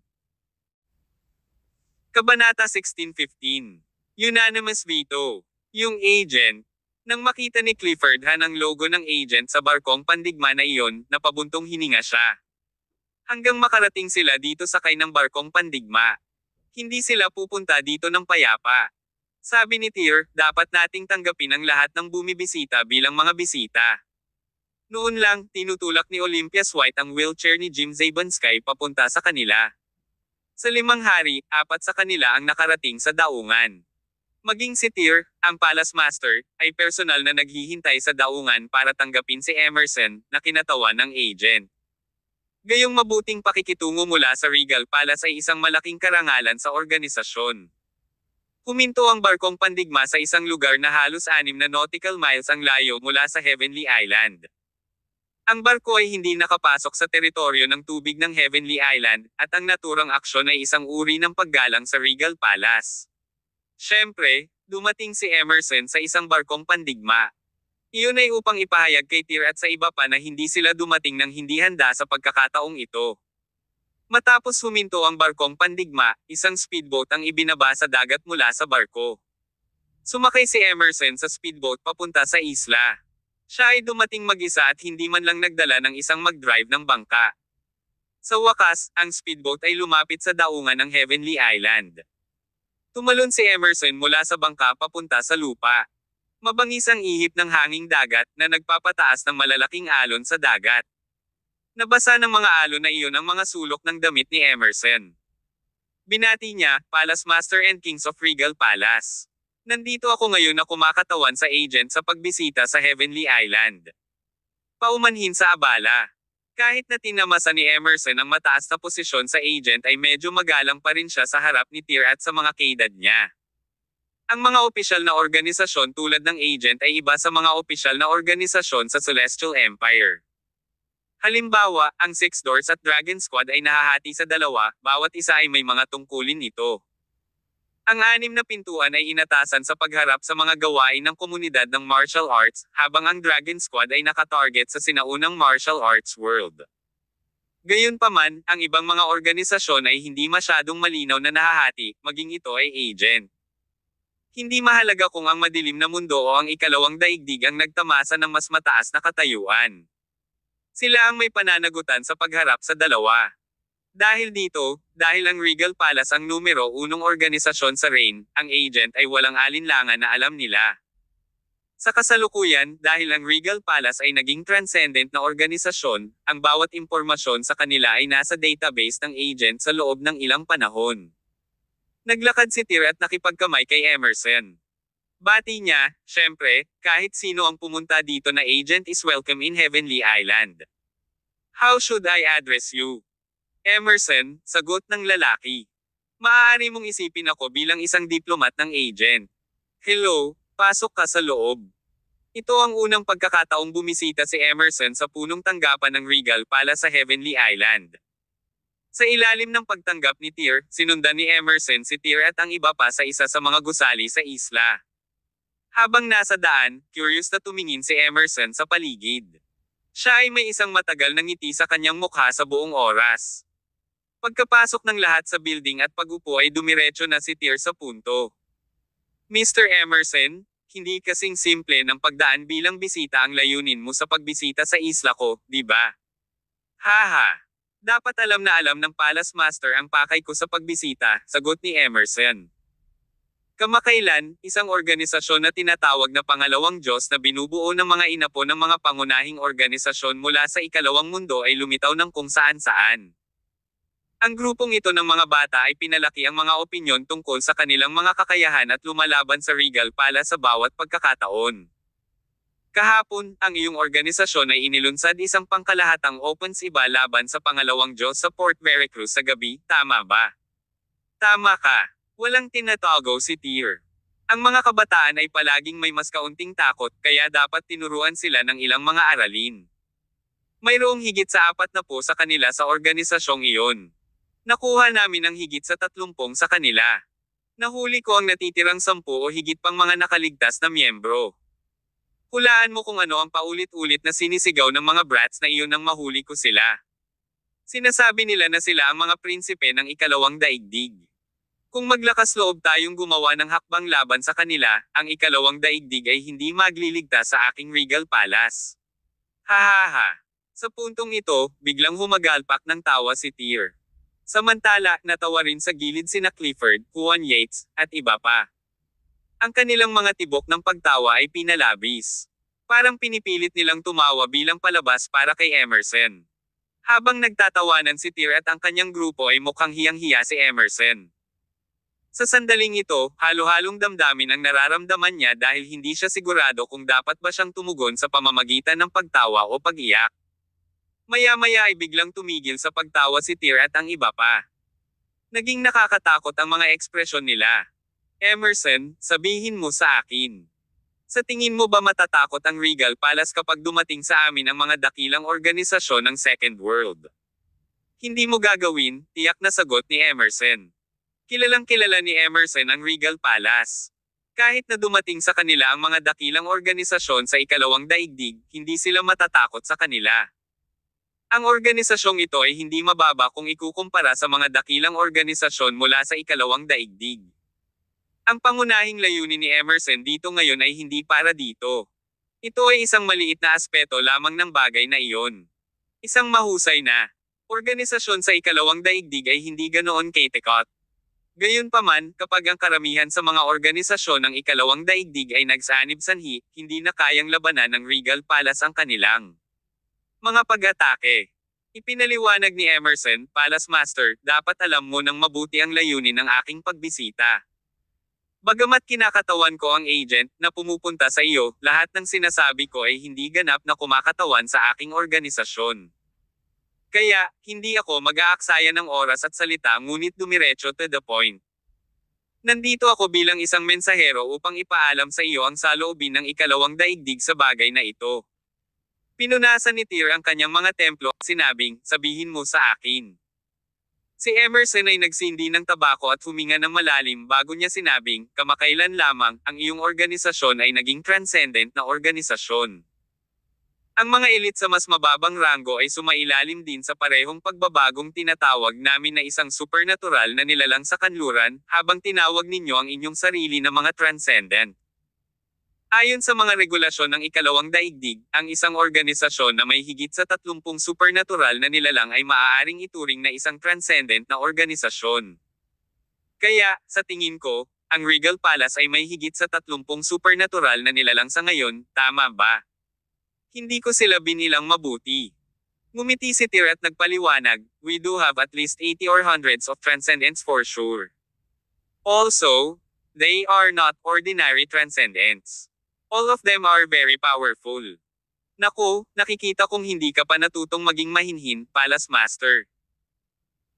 Speaker 1: Kabanata 16:15. Unanimous veto. Yung agent. Nang makita ni Clifford ang logo ng agent sa barkong pandigma na iyon, napabuntong hininga siya. Hanggang makarating sila dito sakay ng barkong pandigma. Hindi sila pupunta dito ng payapa. Sabi ni Tyr, dapat nating tanggapin ang lahat ng bumibisita bilang mga bisita. Noon lang, tinutulak ni Olympias White ang wheelchair ni Jim Zabanskay papunta sa kanila. Sa 5 hari, 4 sa kanila ang nakarating sa daungan. Maging si Tyr, ang Palace Master, ay personal na naghihintay sa daungan para tanggapin si Emerson, na kinatawan ng agent. Gayong mabuting pakikitungo mula sa Regal Palace ay isang malaking karangalan sa organisasyon. Huminto ang barkong pandigma sa isang lugar na halos 6 na nautical miles ang layo mula sa Heavenly Island. Ang barko ay hindi nakapasok sa teritoryo ng tubig ng Heavenly Island, at ang naturang aksyon ay isang uri ng paggalang sa Regal Palace. Siyempre, dumating si Emerson sa isang barkong pandigma. Iyon ay upang ipahayag kay Tyr at sa iba pa na hindi sila dumating nang hindi handa sa pagkakataong ito. Matapos huminto ang barkong pandigma, isang speedboat ang ibinaba sa dagat mula sa barko. Sumakay si Emerson sa speedboat papunta sa isla. Siya ay dumating mag-isa at hindi man lang nagdala ng isang mag-drive ng bangka. Sa wakas, ang speedboat ay lumapit sa daungan ng Heavenly Island. Tumalon si Emerson mula sa bangka papunta sa lupa. Mabangis ang ihip ng hanging dagat na nagpapataas ng malalaking alon sa dagat. Nabasa ng mga alon na iyon ang mga sulok ng damit ni Emerson. Binati niya, Palace Master and Kings of Regal Palace. Nandito ako ngayon na kumakatawan sa agent sa pagbisita sa Heavenly Island. Paumanhin sa abala. Kahit na tinamasa ni Emerson ang mataas na posisyon sa agent ay medyo magalang pa rin siya sa harap ni Tyr at sa mga kaedad niya. Ang mga opisyal na organisasyon tulad ng agent ay iba sa mga opisyal na organisasyon sa Celestial Empire. Halimbawa, ang Six Doors at Dragon Squad ay nahahati sa dalawa, bawat isa ay may mga tungkulin nito. Ang 6 na pintuan ay inatasan sa pagharap sa mga gawain ng komunidad ng martial arts, habang ang Dragon Squad ay nakatarget sa sinaunang martial arts world. Gayunpaman, ang ibang mga organisasyon ay hindi masyadong malinaw na nahahati, maging ito ay agent. Hindi mahalaga kung ang madilim na mundo o ang ikalawang daigdig ang nagtamasa ng mas mataas na katayuan. Sila ang may pananagutan sa pagharap sa dalawa. Dahil dito, dahil ang Regal Palace ang numero 1 organisasyon sa Reign, ang agent ay walang alinlangan na alam nila. Sa kasalukuyan, dahil ang Regal Palace ay naging transcendent na organisasyon, ang bawat impormasyon sa kanila ay nasa database ng agent sa loob ng ilang panahon. Naglakad si Tyr at nakipagkamay kay Emerson. Bati niya, syempre, kahit sino ang pumunta dito na agent is welcome in Heavenly Island. How should I address you? Emerson, sagot ng lalaki. Maaari mong isipin ako bilang isang diplomat ng agent. Hello, pasok ka sa loob. Ito ang unang pagkakataong bumisita si Emerson sa punong tanggapan ng Regal Palace sa Heavenly Island. Sa ilalim ng pagtanggap ni Tyr, sinundan ni Emerson si Tyr at ang iba pa sa isa sa mga gusali sa isla. Habang nasa daan, curious na tumingin si Emerson sa paligid. Siya ay may isang matagal na ngiti sa kanyang mukha sa buong oras. Pagkapasok ng lahat sa building at pag-upo ay dumiretso na si Tyr sa punto. Mr. Emerson, hindi kasing simple ng pagdaan bilang bisita ang layunin mo sa pagbisita sa isla ko, di ba? Haha. Dapat alam na alam ng Palace Master ang pakay ko sa pagbisita, sagot ni Emerson. Kamakailan, isang organisasyon na tinatawag na Pangalawang Diyos na binubuo ng mga inapo ng mga pangunahing organisasyon mula sa ikalawang mundo ay lumitaw ng kung saan-saan. Ang grupong ito ng mga bata ay pinalaki ang mga opinyon tungkol sa kanilang mga kakayahan at lumalaban sa Regal Palace sa bawat pagkakataon. Kahapon, ang iyong organisasyon ay inilunsad isang pangkalahatang opens iba laban sa Pangalawang Diyos sa Port Veracruz sa gabi, tama ba? Tama ka. Walang tinatago si Tyr. Ang mga kabataan ay palaging may mas kaunting takot, kaya dapat tinuruan sila ng ilang mga aralin. Mayroong higit sa 40 sa kanila sa organisasyong iyon. Nakuha namin ang higit sa 30 sa kanila. Nahuli ko ang natitirang 10 o higit pang mga nakaligtas na miyembro. Hulaan mo kung ano ang paulit-ulit na sinisigaw ng mga brats na iyon nang mahuli ko sila. Sinasabi nila na sila ang mga prinsipe ng ikalawang daigdig. Kung maglakas loob tayong gumawa ng hakbang laban sa kanila, ang ikalawang daigdig ay hindi magliligtas sa aking Regal Palace. Hahaha. Sa puntong ito, biglang humagalpak ng tawa si Tyr. Samantala, natawa rin sa gilid sina Clifford, Juan Yates, at iba pa. Ang kanilang mga tibok ng pagtawa ay pinalabis. Parang pinipilit nilang tumawa bilang palabas para kay Emerson. Habang nagtatawanan si Tyr at ang kanyang grupo ay mukhang hiyang-hiya si Emerson. Sa sandaling ito, halo-halong damdamin ang nararamdaman niya dahil hindi siya sigurado kung dapat ba siyang tumugon sa pamamagitan ng pagtawa o pag-iyak. Maya-maya ay biglang tumigil sa pagtawa si Tyr at ang iba pa. Naging nakakatakot ang mga ekspresyon nila. Emerson, sabihin mo sa akin. Sa tingin mo ba matatakot ang Regal Palace kapag dumating sa amin ang mga dakilang organisasyon ng Second World? Hindi mo gagawin, tiyak na sagot ni Emerson. Kilalang kilala ni Emerson ang Regal Palace. Kahit na dumating sa kanila ang mga dakilang organisasyon sa ikalawang daigdig, hindi sila matatakot sa kanila. Ang organisasyong ito ay hindi mababa kung ikukumpara sa mga dakilang organisasyon mula sa ikalawang daigdig. Ang pangunahing layunin ni Emerson dito ngayon ay hindi para dito. Ito ay isang maliit na aspeto lamang ng bagay na iyon. Isang mahusay na organisasyon sa ikalawang daigdig ay hindi ganoon katikot. Gayunpaman, kapag ang karamihan sa mga organisasyon ng ikalawang daigdig ay nagsanib sanhi, hindi na kayang labanan ng Regal Palace ang kanilang mga pag-atake. Ipinaliwanag ni Emerson, Palace Master, dapat alam mo ng mabuti ang layunin ng aking pagbisita. Bagamat kinakatawan ko ang agent na pumupunta sa iyo, lahat ng sinasabi ko ay hindi ganap na kumakatawan sa aking organisasyon. Kaya, hindi ako mag-aaksaya ng oras at salita ngunit dumiretso to the point. Nandito ako bilang isang mensahero upang ipaalam sa iyo ang saloobin ng ikalawang daigdig sa bagay na ito. Pinunasan ni Tyr ang kanyang mga templo at sinabing, sabihin mo sa akin. Si Emerson ay nagsindi ng tabako at huminga ng malalim bago niya sinabing, kamakailan lamang, ang iyong organisasyon ay naging transcendent na organisasyon. Ang mga elite sa mas mababang ranggo ay sumailalim din sa parehong pagbabagong tinatawag namin na isang supernatural na nilalang sa kanluran, habang tinawag ninyo ang inyong sarili na mga transcendent. Ayon sa mga regulasyon ng ikalawang daigdig, ang isang organisasyon na may higit sa 30 supernatural na nilalang ay maaaring ituring na isang transcendent na organisasyon. Kaya, sa tingin ko, ang Regal Palace ay may higit sa 30 supernatural na nilalang sa ngayon, tama ba? Hindi ko sila binilang mabuti. Ngumiti si Tyr at nagpaliwanag, we do have at least 80 or hundreds of transcendents for sure. Also, they are not ordinary transcendents. All of them are very powerful. Naku, nakikita kong hindi ka pa natutong maging mahinhin, Palace Master.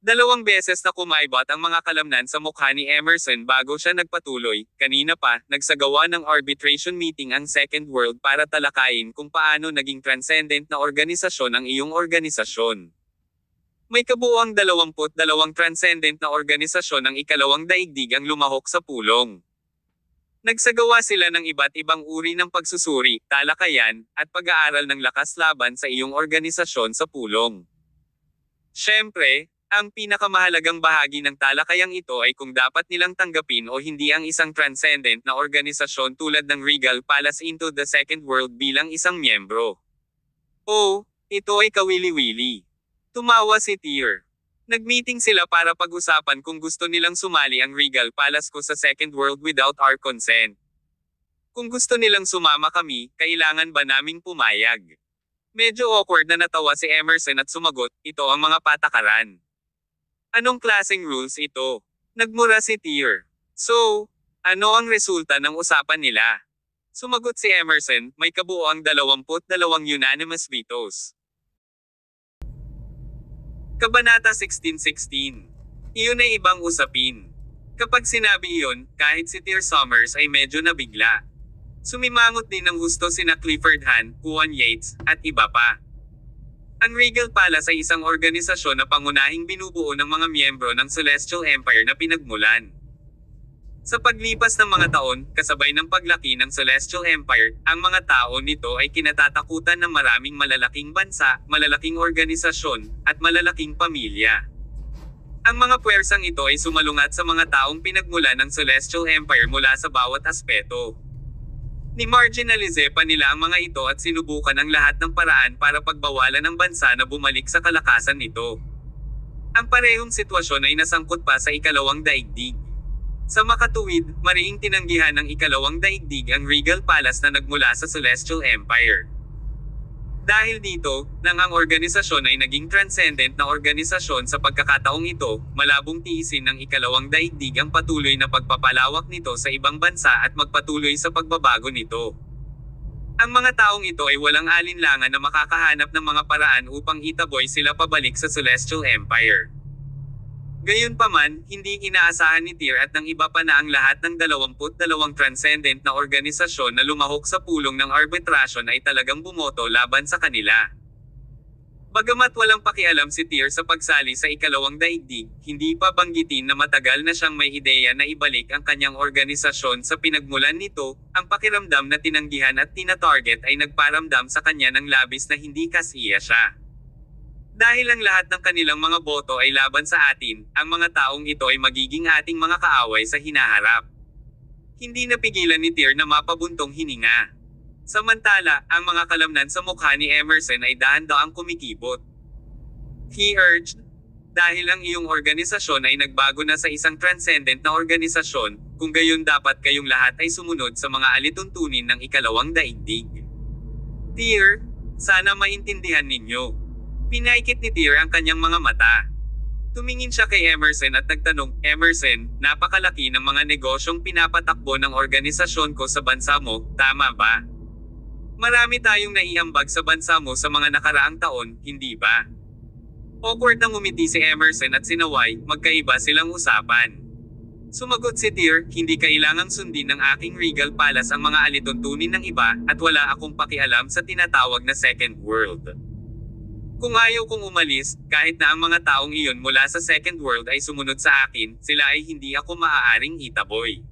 Speaker 1: 2 beses na kumaibot ang mga kalamnan sa mukha ni Emerson bago siya nagpatuloy. Kanina pa, nagsagawa ng arbitration meeting ang Second World para talakayin kung paano naging transcendent na organisasyon ang iyong organisasyon. May kabuuang 22 transcendent na organisasyon ng ikalawang daigdig ang lumahok sa pulong. Nagsagawa sila ng iba't ibang uri ng pagsusuri, talakayan, at pag-aaral ng lakas laban sa iyong organisasyon sa pulong. Siyempre, ang pinakamahalagang bahagi ng talakayang ito ay kung dapat nilang tanggapin o hindi ang isang transcendent na organisasyon tulad ng Regal Palace into the Second World bilang isang miyembro. Oh, ito ay kawili-wili. Tumawa si Tyr. Nag-meeting sila para pag-usapan kung gusto nilang sumali ang Regal Palace ko sa Second World without our consent. Kung gusto nilang sumama kami, kailangan ba naming pumayag? Medyo awkward na natawa si Emerson at sumagot, ito ang mga patakaran. Anong klaseng rules ito? Nagmura si Tyr. So, ano ang resulta ng usapan nila? Sumagot si Emerson, may kabuoang 22 unanimous vetoes. Kabanata 16:16. Iyon ay ibang usapin. Kapag sinabi iyon, kahit si Tyr Summers ay medyo nabigla. Sumimangot din ng husto sina Clifford Hahn, Juan Yates, at iba pa. Ang Regal Palace ay isang organisasyon na pangunahing binubuo ng mga miyembro ng Celestial Empire na pinagmulan. Sa paglipas ng mga taon, kasabay ng paglaki ng Celestial Empire, ang mga tao nito ay kinatatakutan ng maraming malalaking bansa, malalaking organisasyon, at malalaking pamilya. Ang mga puwersang ito ay sumalungat sa mga taong pinagmulan ng Celestial Empire mula sa bawat aspeto. Ni-marginalize pa nila ang mga ito at sinubukan ang lahat ng paraan para pagbawalan ng bansa na bumalik sa kalakasan nito. Ang parehong sitwasyon ay nasangkot pa sa ikalawang daigdig. Sa makatuwid, mariing tinanggihan ng ikalawang daigdig ang Regal Palace na nagmula sa Celestial Empire. Dahil dito, nang ang organisasyon ay naging transcendent na organisasyon sa pagkakataong ito, malabong tiisin ng ikalawang daigdig ang patuloy na pagpapalawak nito sa ibang bansa at magpatuloy sa pagbabago nito. Ang mga taong ito ay walang alinlangan na makakahanap ng mga paraan upang itaboy sila pabalik sa Celestial Empire. Gayunpaman, hindi inaasahan ni Tyr at ng iba pa na ang lahat ng 22 transcendent na organisasyon na lumahok sa pulong ng arbitrasyon ay talagang bumoto laban sa kanila. Bagamat walang pakialam si Tyr sa pagsali sa ikalawang daigdig, hindi pa banggitin na matagal na siyang may ideya na ibalik ang kanyang organisasyon sa pinagmulan nito, ang pakiramdam na tinanggihan at tina-target ay nagparamdam sa kanya ng labis na hindi kasiya siya. Dahil ang lahat ng kanilang mga boto ay laban sa atin, ang mga taong ito ay magiging ating mga kaaway sa hinaharap. Hindi napigilan ni Tyr na mapabuntong hininga. Samantala, ang mga kalamnan sa mukha ni Emerson ay dahan-daang kumikibot. He urged, dahil ang iyong organisasyon ay nagbago na sa isang transcendent na organisasyon, kung gayon dapat kayong lahat ay sumunod sa mga alituntunin ng ikalawang daigdig. Tyr, sana maintindihan ninyo. Pinaikit ni Tyr ang kanyang mga mata. Tumingin siya kay Emerson at nagtanong, Emerson, napakalaki ng mga negosyong pinapatakbo ng organisasyon ko sa bansa mo, tama ba? Marami tayong naiambag sa bansa mo sa mga nakaraang taon, hindi ba? Awkward na ngumiti si Emerson at sinaway, magkaiba silang usapan. Sumagot si Tyr, hindi kailangang sundin ng aking Regal Palace ang mga alituntunin ng iba, at wala akong pakialam sa tinatawag na Second World. Kung ayaw kong umalis, kahit na ang mga taong iyon mula sa Second World ay sumunod sa akin, sila ay hindi ako maaaring itaboy.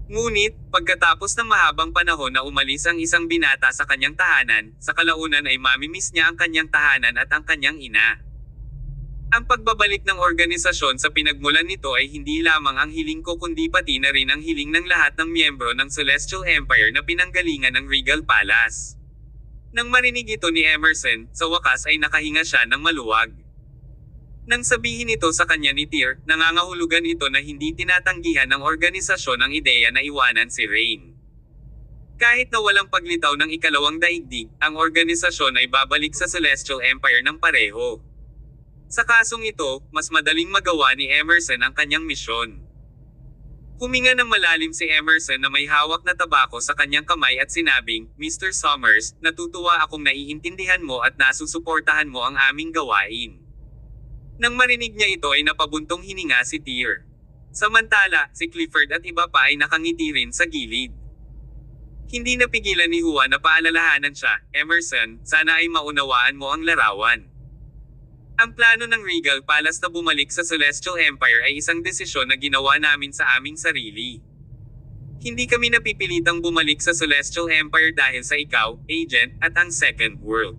Speaker 1: Ngunit, pagkatapos ng mahabang panahon na umalis ang isang binata sa kanyang tahanan, sa kalaunan ay mamimiss niya ang kanyang tahanan at ang kanyang ina. Ang pagbabalik ng organisasyon sa pinagmulan nito ay hindi lamang ang hiling ko kundi pati na rin ang hiling ng lahat ng miyembro ng Celestial Empire na pinanggalingan ng Regal Palace. Nang marinig ito ni Emerson, sa wakas ay nakahinga siya ng maluwag. Nang sabihin ito sa kanya ni Tyr, nangangahulugan ito na hindi tinatanggihan ng organisasyon ang ideya na iwanan si Rain. Kahit na walang paglitaw ng ikalawang daigdig, ang organisasyon ay babalik sa Celestial Empire ng pareho. Sa kasong ito, mas madaling magawa ni Emerson ang kanyang misyon. Huminga ng malalim si Emerson na may hawak na tabako sa kanyang kamay at sinabing, Mr. Summers, natutuwa akong naiintindihan mo at nasusuportahan mo ang aming gawain. Nang marinig niya ito ay napabuntong hininga si Tyr. Samantala, si Clifford at iba pa ay nakangiti rin sa gilid. Hindi napigilan ni Juan na paalalahanan siya, Emerson, sana ay maunawaan mo ang larawan. Ang plano ng Regal Palace na bumalik sa Celestial Empire ay isang desisyon na ginawa namin sa aming sarili. Hindi kami napipilitang bumalik sa Celestial Empire dahil sa ikaw, Agent, at ang Second World.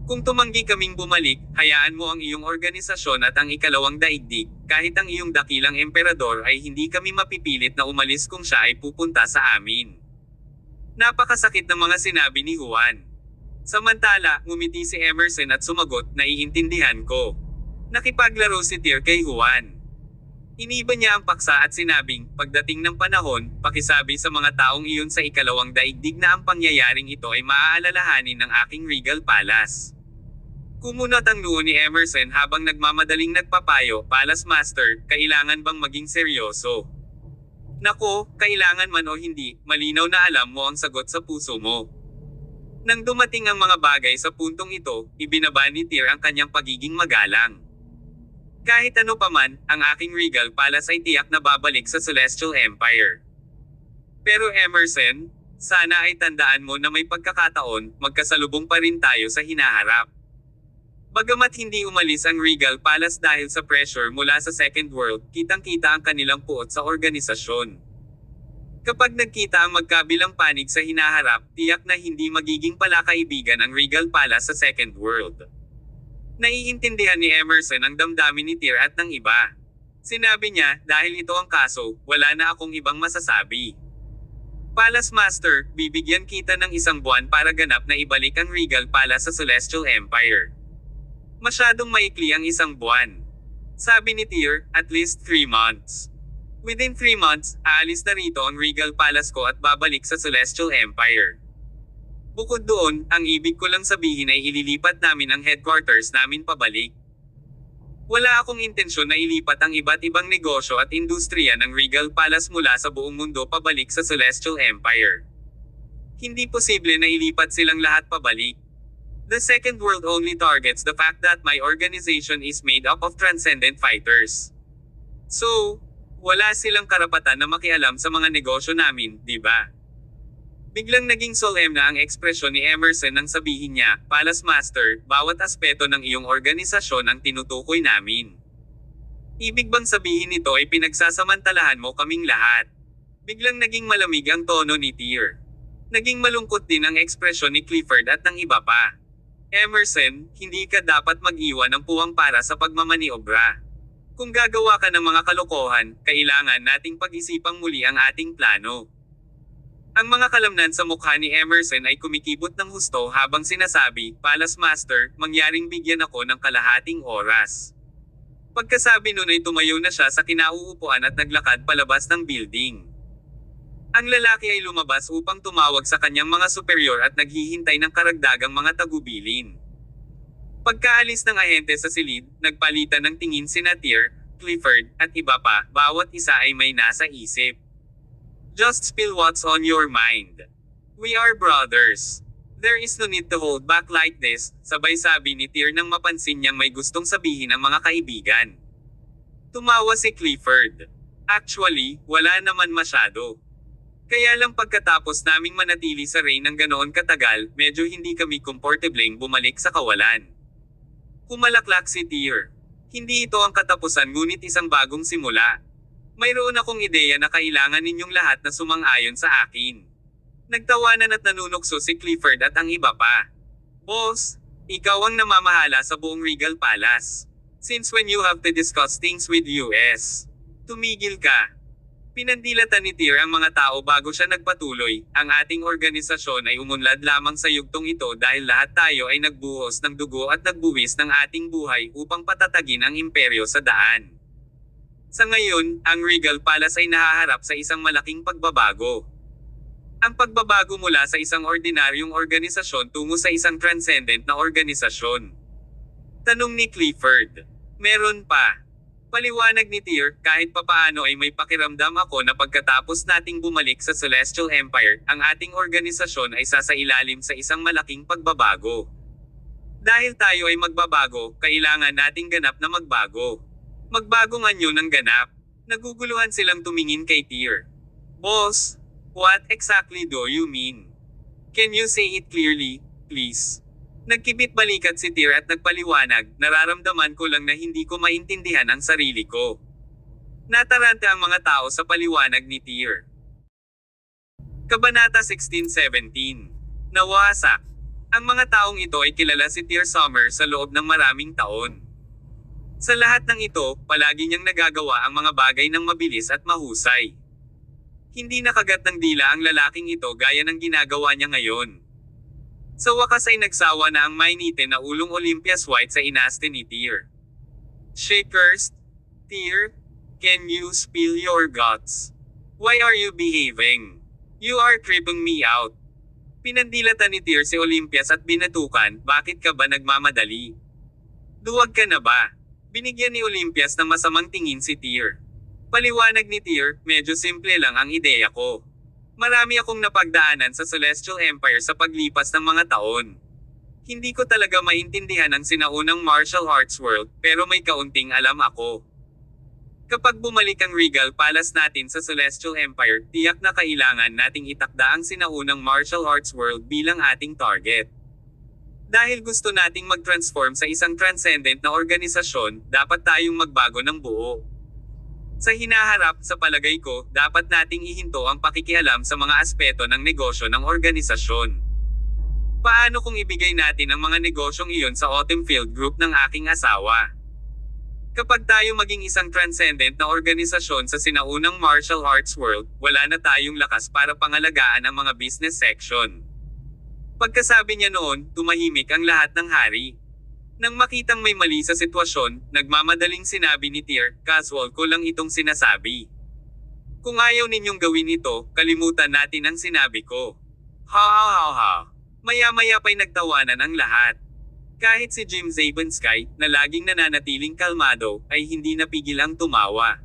Speaker 1: Kung tumanggi kaming bumalik, hayaan mo ang iyong organisasyon at ang ikalawang daigdig, kahit ang iyong dakilang emperador ay hindi kami mapipilit na umalis kung siya ay pupunta sa amin. Napakasakit ng mga sinabi ni Juan. Samantala, ngumiti si Emerson at sumagot, naiintindihan ko. Nakipaglaro si Tyr kay Juan. Iniba niya ang paksa at sinabing, pagdating ng panahon, pakisabi sa mga taong iyon sa ikalawang daigdig na ang pangyayaring ito ay maaalalahanin ng aking Regal Palace. Kumunot ang noo ni Emerson habang nagmamadaling nagpapayo, Palace Master, kailangan bang maging seryoso? Nako, kailangan man o hindi, malinaw na alam mo ang sagot sa puso mo. Nang dumating ang mga bagay sa puntong ito, ibinaba ni Tyr ang kanyang pagiging magalang. Kahit ano paman, ang aking Regal Palace ay tiyak na babalik sa Celestial Empire. Pero Emerson, sana ay tandaan mo na may pagkakataon, magkasalubong pa rin tayo sa hinaharap. Bagamat hindi umalis ang Regal Palace dahil sa pressure mula sa Second World, kitang-kita ang kanilang puot sa organisasyon. Kapag nagkita ang magkabilang panig sa hinaharap, tiyak na hindi magiging palakaibigan ang Regal Palace sa Second World. Naiintindihan ni Emerson ang damdamin ni Tyr at ng iba. Sinabi niya, dahil ito ang kaso, wala na akong ibang masasabi. Palace Master, bibigyan kita ng isang buwan para ganap na ibalik ang Regal Palace sa Celestial Empire. Masyadong maikli ang isang buwan. Sabi ni Tyr, at least 3 months. Within 3 months, aalis na rito ang Regal Palace ko at babalik sa Celestial Empire. Bukod doon, ang ibig ko lang sabihin ay ililipat namin ang headquarters namin pabalik. Wala akong intensyon na ilipat ang iba't ibang negosyo at industriya ng Regal Palace mula sa buong mundo pabalik sa Celestial Empire. Hindi posible na ilipat silang lahat pabalik. The Second World only targets the fact that my organization is made up of transcendent fighters. So, wala silang karapatan na makialam sa mga negosyo namin, di ba? Biglang naging solemn na ang ekspresyon ni Emerson nang sabihin niya, Palace Master, bawat aspeto ng iyong organisasyon ang tinutukoy namin. Ibig bang sabihin nito ay pinagsasamantalahan mo kaming lahat? Biglang naging malamig ang tono ni Tyr. Naging malungkot din ang ekspresyon ni Clifford at ng iba pa. Emerson, hindi ka dapat mag-iwan ng puwang para sa pagmamaniobra. Kung gagawa ka ng mga kalokohan, kailangan nating pag-isipang muli ang ating plano. Ang mga kalamnan sa mukha ni Emerson ay kumikibot ng husto habang sinasabi, Palace Master, mangyaring bigyan ako ng kalahating oras. Pagkasabi nun ay tumayo na siya sa kinauupuan at naglakad palabas ng building. Ang lalaki ay lumabas upang tumawag sa kanyang mga superior at naghihintay ng karagdagang mga tagubilin. Pagkaalis ng ahente sa silid, nagpalitan ng tingin sina Tyr, Clifford, at iba pa, bawat isa ay may nasa isip. Just spill what's on your mind. We are brothers. There is no need to hold back like this, sabay sabi ni Tyr nang mapansin niyang may gustong sabihin ang mga kaibigan. Tumawa si Clifford. Actually, wala naman masyado. Kaya lang pagkatapos naming manatili sa Rain ng ganoon katagal, medyo hindi kami komportableng bumalik sa kawalan. Humalaklak si Tyr. Hindi ito ang katapusan ngunit isang bagong simula. Mayroon akong ideya na kailangan ninyong lahat na sumang-ayon sa akin. Nagtawanan at nanunukso si Clifford at ang iba pa. Boss, ikaw ang namamahala sa buong Regal Palace. Since when you have to discuss things with US? Tumigil ka. Pinandilatan ni Tyr ang mga tao bago siya nagpatuloy, ang ating organisasyon ay umunlad lamang sa yugtong ito dahil lahat tayo ay nagbuhos ng dugo at nagbuwis ng ating buhay upang patatagin ang imperyo sa daan. Sa ngayon, ang Regal Palace ay nahaharap sa isang malaking pagbabago. Ang pagbabago mula sa isang ordinaryong organisasyon tungo sa isang transcendent na organisasyon. Tanong ni Clifford. Meron pa. Paliwanag ni Tyr, kahit papaano ay may pakiramdam ako na pagkatapos nating bumalik sa Celestial Empire, ang ating organisasyon ay sasailalim sa isang malaking pagbabago. Dahil tayo ay magbabago, kailangan nating ganap na magbago. Magbagong anyo ng ganap. Naguguluhan silang tumingin kay Tyr. Boss, what exactly do you mean? Can you say it clearly, please? Nagkibit balikat si Tyr at nagpaliwanag, nararamdaman ko lang na hindi ko maintindihan ang sarili ko. Nataranta ang mga tao sa paliwanag ni Tyr. Kabanata 16-17. Nawasak. Ang mga taong ito ay kilala si Tyr Summer sa loob ng maraming taon. Sa lahat ng ito, palagi niyang nagagawa ang mga bagay ng mabilis at mahusay. Hindi nakagat ng dila ang lalaking ito gaya ng ginagawa niya ngayon. Sa wakas ay nagsawa na ang mainitin na ulong Olympias White sa inaste ni Tyr. She cursed, Tyr, can you spill your guts? Why are you behaving? You are creeping me out. Pinandilatan ni Tyr si Olympias at binatukan, bakit ka ba nagmamadali? Duwag ka na ba? Binigyan ni Olympias ng masamang tingin si Tyr. Paliwanag ni Tyr, medyo simple lang ang ideya ko. Marami akong napagdaanan sa Celestial Empire sa paglipas ng mga taon. Hindi ko talaga maintindihan ang sinaunang martial arts world, pero may kaunting alam ako. Kapag bumalik ang Regal Palace natin sa Celestial Empire, tiyak na kailangan nating itakda ang sinaunang martial arts world bilang ating target. Dahil gusto nating mag-transform sa isang transcendent na organisasyon, dapat tayong magbago ng buo. Sa hinaharap, sa palagay ko, dapat nating ihinto ang pakikialam sa mga aspeto ng negosyo ng organisasyon. Paano kung ibigay natin ang mga negosyong iyon sa Autumn Field Group ng aking asawa? Kapag tayo maging isang transcendent na organisasyon sa sinaunang martial arts world, wala na tayong lakas para pangalagaan ang mga business section. Pagkasabi niya noon, tumahimik ang lahat ng hari. Nang makitang may mali sa sitwasyon, nagmamadaling sinabi ni Tyr, casual ko lang itong sinasabi. Kung ayaw ninyong gawin ito, kalimutan natin ang sinabi ko. Ha ha ha ha. Maya-maya pa'y nagtawanan ang lahat. Kahit si Jim Zabenski, na laging nananatiling kalmado, ay hindi napigil ang tumawa.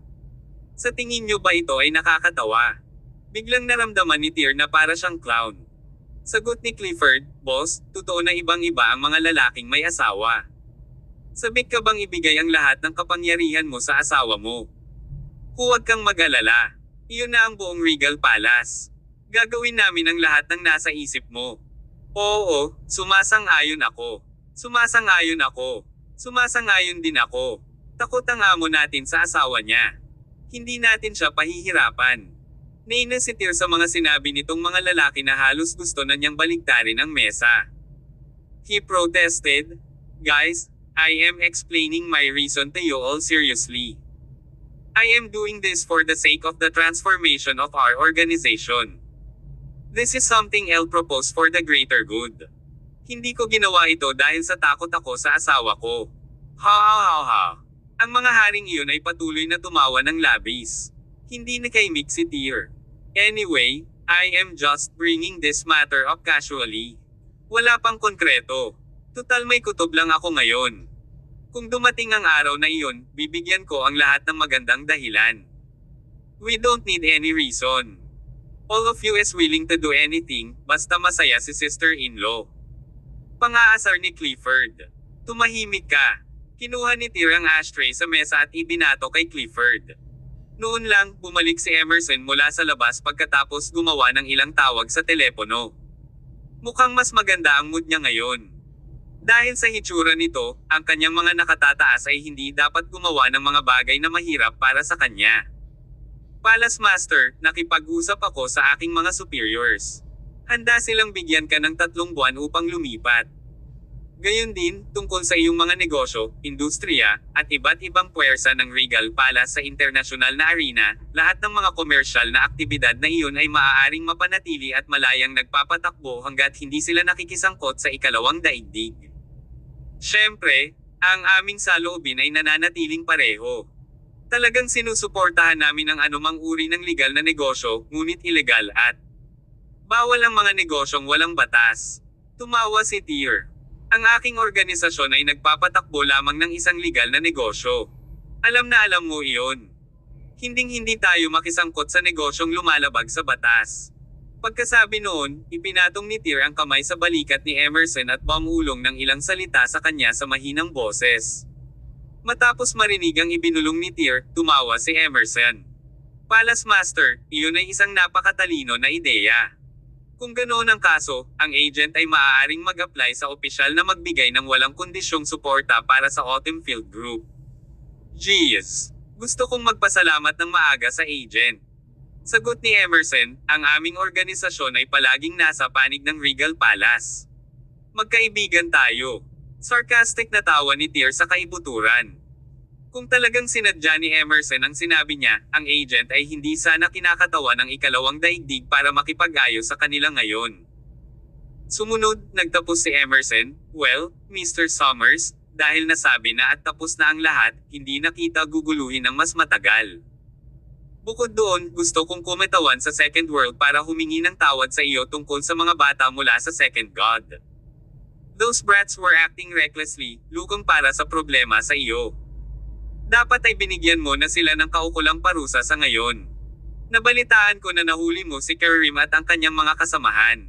Speaker 1: Sa tingin nyo ba ito ay nakakatawa? Biglang naramdaman ni Tyr na para siyang clown. Sagot ni Clifford, Boss, totoo na ibang-iba ang mga lalaking may asawa. Sabik ka bang ibigay ang lahat ng kapangyarihan mo sa asawa mo? Huwag kang mag-alala. Iyon na ang buong Regal Palace. Gagawin namin ang lahat ng nasa isip mo. Oo, sumasang-ayon ako. Sumasang-ayon ako. Sumasang-ayon din ako. Takot ang amo natin sa asawa niya. Hindi natin siya pahihirapan. Naina si Tyr sa mga sinabi nitong mga lalaki na halos gusto na niyang baligtarin ang mesa. He protested. Guys, I am explaining my reason to you all seriously. I am doing this for the sake of the transformation of our organization. This is something I'll propose for the greater good. Hindi ko ginawa ito dahil sa takot ako sa asawa ko. Ha ha ha ha. Ang mga haring iyon ay patuloy na tumawa ng labis. Hindi nakaimik si Tyr. Anyway, I am just bringing this matter up casually. Wala pang konkreto. Tutal may kutob lang ako ngayon. Kung dumating ang araw na iyon, bibigyan ko ang lahat ng magandang dahilan. We don't need any reason. All of you is willing to do anything, basta masaya si sister-in-law. Pang-aasar ni Clifford. Tumahimik ka. Kinuha ni Tyr ang ashtray sa mesa at ibinato kay Clifford. Noon lang, bumalik si Emerson mula sa labas pagkatapos gumawa ng ilang tawag sa telepono. Mukhang mas maganda ang mood niya ngayon. Dahil sa hitsura nito, ang kanyang mga nakatataas ay hindi dapat gumawa ng mga bagay na mahirap para sa kanya. Palace Master, nakipag-usap ako sa aking mga superiors. Handa silang bigyan ka ng 3 buwan upang lumipat. Gayon din, tungkol sa iyong mga negosyo, industriya, at iba't ibang puwersa ng Regal Palace sa internasyonal na arena, lahat ng mga komersyal na aktibidad na iyon ay maaaring mapanatili at malayang nagpapatakbo hanggat hindi sila nakikisangkot sa ikalawang daigdig. Siyempre, ang aming saloobin ay nananatiling pareho. Talagang sinusuportahan namin ang anumang uri ng legal na negosyo, ngunit ilegal at bawal ang mga negosyong walang batas. Tumawa si Tyr. Ang aking organisasyon ay nagpapatakbo lamang ng isang legal na negosyo. Alam na alam mo iyon. Hinding-hindi tayo makisangkot sa negosyong lumalabag sa batas. Pagkasabi noon, ipinatong ni Tyr ang kamay sa balikat ni Emerson at bumulong ng ilang salita sa kanya sa mahinang boses. Matapos marinig ang ibinulong ni Tyr, tumawa si Emerson. Palace Master, iyon ay isang napakatalino na ideya. Kung ganoon ang kaso, ang agent ay maaaring mag-apply sa opisyal na magbigay ng walang kondisyong suporta para sa Autumn Field Group. Jeez! Gusto kong magpasalamat ng maaga sa agent. Sagot ni Emerson, ang aming organisasyon ay palaging nasa panig ng Regal Palace. Magkaibigan tayo. Sarcastic na tawa ni Tyr sa kaibuturan. Kung talagang sinadya ni Emerson ang sinabi niya, ang agent ay hindi sana kinakatawa ng ikalawang daigdig para makipag-ayos sa kanila ngayon. Sumunod, nagtapos si Emerson, well, Mr. Summers, dahil nasabi na at tapos na ang lahat, hindi na kita guguluhin ng mas matagal. Bukod doon, gusto kong kumitawan sa Second World para humingi ng tawad sa iyo tungkol sa mga bata mula sa Second God. Those brats were acting recklessly, lukang para sa problema sa iyo. Dapat ay binigyan mo na sila ng kaukulang parusa sa ngayon. Nabalitaan ko na nahuli mo si Kerim at ang kanyang mga kasamahan.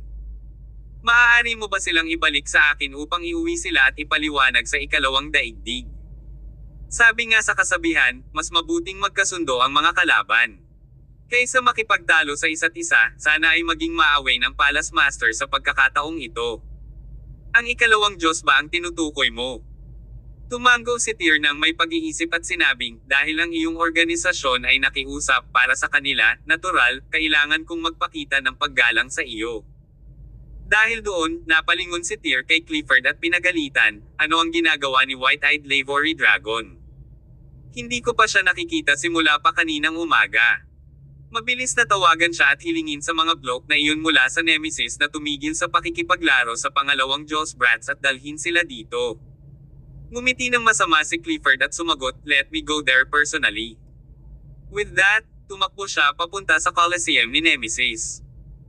Speaker 1: Maaari mo ba silang ibalik sa akin upang iuwi sila at ipaliwanag sa ikalawang daigdig? Sabi nga sa kasabihan, mas mabuting magkasundo ang mga kalaban. Kaysa makipagtalo sa isa't isa, sana ay maging maaway ng Palace Master sa pagkakataong ito. Ang ikalawang Diyos ba ang tinutukoy mo? Tumango si Tyr nang may pag-iisip at sinabing, dahil ang iyong organisasyon ay nakiusap para sa kanila, natural, kailangan kong magpakita ng paggalang sa iyo. Dahil doon, napalingon si Tyr kay Clifford at pinagalitan, ano ang ginagawa ni White-Eyed Lavery Dragon? Hindi ko pa siya nakikita simula pa kaninang umaga. Mabilis na tawagan siya at hilingin sa mga bloke na iyon mula sa Nemesis na tumigil sa pakikipaglaro sa pangalawang Jaws Brats at dalhin sila dito. Ngumiti ng masama si Clifford at sumagot, let me go there personally. With that, tumakbo siya papunta sa Coliseum ni Nemesis.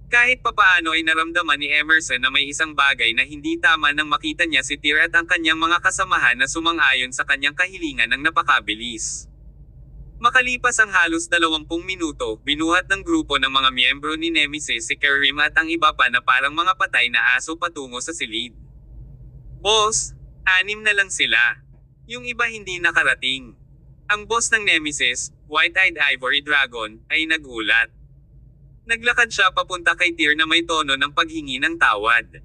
Speaker 1: Kahit papaano ay naramdaman ni Emerson na may isang bagay na hindi tama nang makita niya si Tyr at ang kanyang mga kasamahan na sumang-ayon sa kanyang kahilingan ng napakabilis. Makalipas ang halos 20 minuto, binuhat ng grupo ng mga miyembro ni Nemesis si Kerim at ang iba pa na parang mga patay na aso patungo sa silid. Boss, 6 na lang sila. Yung iba hindi nakarating. Ang boss ng Nemesis, White-Eyed Ivory Dragon, ay nagulat. Naglakad siya papunta kay Tyr na may tono ng paghingi ng tawad.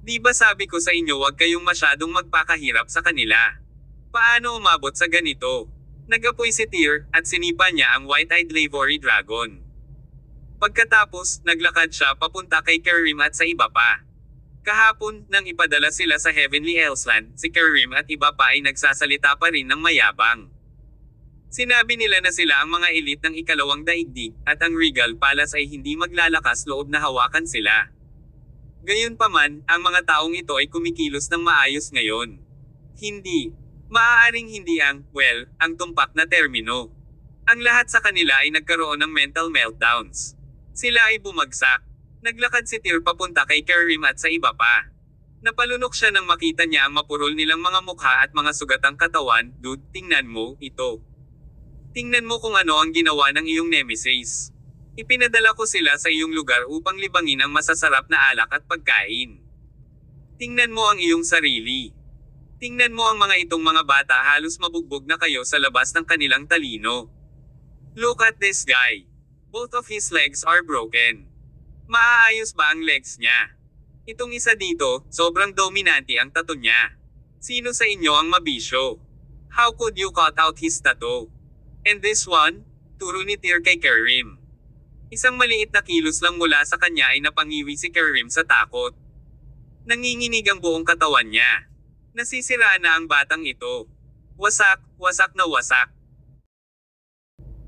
Speaker 1: Di ba sabi ko sa inyo huwag kayong masyadong magpakahirap sa kanila? Paano umabot sa ganito? Nagapoy si Tyr, at sinipa niya ang White-Eyed Lavery Dragon. Pagkatapos, naglakad siya papunta kay Kerim at sa iba pa. Kahapon, nang ipadala sila sa Heavenly Elsland, si Kerim at iba pa ay nagsasalita pa rin ng mayabang. Sinabi nila na sila ang mga elite ng ikalawang daigdig, at ang Regal Palace ay hindi maglalakas loob na hawakan sila. Gayunpaman, ang mga taong ito ay kumikilos ng maayos ngayon. Hindi. Maaaring hindi ang, ang tumpak na termino. Ang lahat sa kanila ay nagkaroon ng mental meltdowns. Sila ay bumagsak. Naglakad si Tyr papunta kay Kerim at sa iba pa. Napalunok siya nang makita niya ang mapurol nilang mga mukha at mga sugatang katawan. Dude, tingnan mo, ito. Tingnan mo kung ano ang ginawa ng iyong nemesis. Ipinadala ko sila sa iyong lugar upang libangin ang masasarap na alak at pagkain. Tingnan mo ang iyong sarili. Tingnan mo ang mga itong mga bata, halos mabugbog na kayo sa labas ng kanilang talino. Look at this guy. Both of his legs are broken. Maaayos ba ang legs niya? Itong isa dito, sobrang dominante ang tattoo niya. Sino sa inyo ang mabisyo? How could you cut out his tattoo? And this one? Turo ni Tyr kay Kerim. Isang maliit na kilos lang mula sa kanya ay napangiwi si Kerim sa takot. Nanginginig ang buong katawan niya. Nasisiraan na ang batang ito. Wasak, wasak na wasak.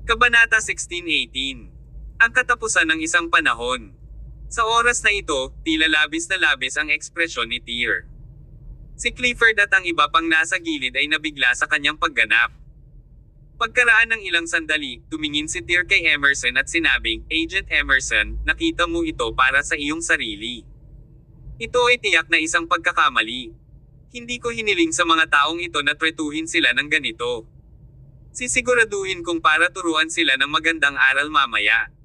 Speaker 1: Kabanata 16:18. Ang katapusan ng isang panahon. Sa oras na ito, tila labis na labis ang ekspresyon ni Tyr. Si Clifford at ang iba pang nasa gilid ay nabigla sa kanyang pagganap. Pagkaraan ng ilang sandali, tumingin si Tyr kay Emerson at sinabing, Agent Emerson, nakita mo ito para sa iyong sarili. Ito ay tiyak na isang pagkakamali. Hindi ko hiniling sa mga taong ito na tretuhin sila ng ganito. Sisiguraduhin kong para turuan sila ng magandang aral mamaya.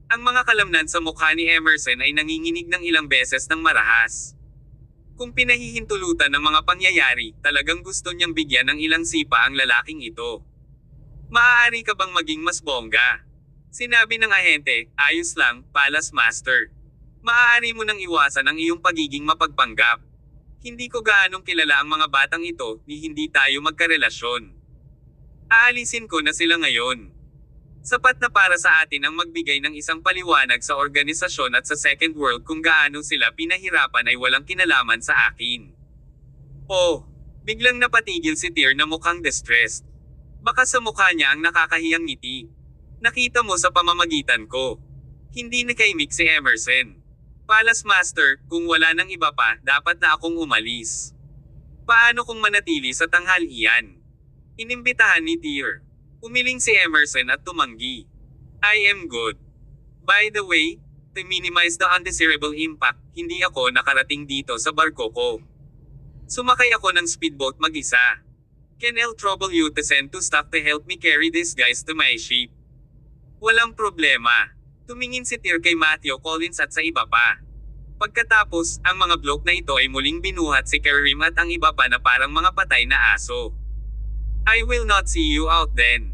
Speaker 1: Ang mga kalamnan sa mukha ni Emerson ay nanginginig ng ilang beses ng marahas. Kung pinahihintulutan ng mga pangyayari, talagang gusto niyang bigyan ng ilang sipa ang lalaking ito. Maaari ka bang maging mas bongga? Sinabi ng ahente, ayos lang, Palace Master. Maaari mo nang iwasan ang iyong pagiging mapagpanggap. Hindi ko gaanong kilala ang mga batang ito, ni hindi tayo magkarelasyon. Aalisin ko na sila ngayon. Sapat na para sa atin ang magbigay ng isang paliwanag sa organisasyon at sa Second World kung gaano sila pinahirapan ay walang kinalaman sa akin. Oh, biglang napatigil si Tyr na mukhang distressed. Baka sa mukha niya ang nakakahiyang ngiti. Nakita mo sa pamamagitan ko. Hindi nakaimik si Emerson. Palace Master, kung wala nang iba pa, dapat na akong umalis. Paano kung manatili sa tanghalian? Inimbitahan ni Tyr. Umiling si Emerson at tumanggi. I am good. By the way, to minimize the undesirable impact, hindi ako nakarating dito sa barko ko. Sumakay ako ng speedboat mag-isa. Can I'll trouble you to send two staff to help me carry these guys to my ship? Walang problema. Tumingin si Tyr kay Matthew Collins at sa iba pa. Pagkatapos, ang mga bloke na ito ay muling binuhat si Kerim at ang iba pa na parang mga patay na aso. I will not see you out then.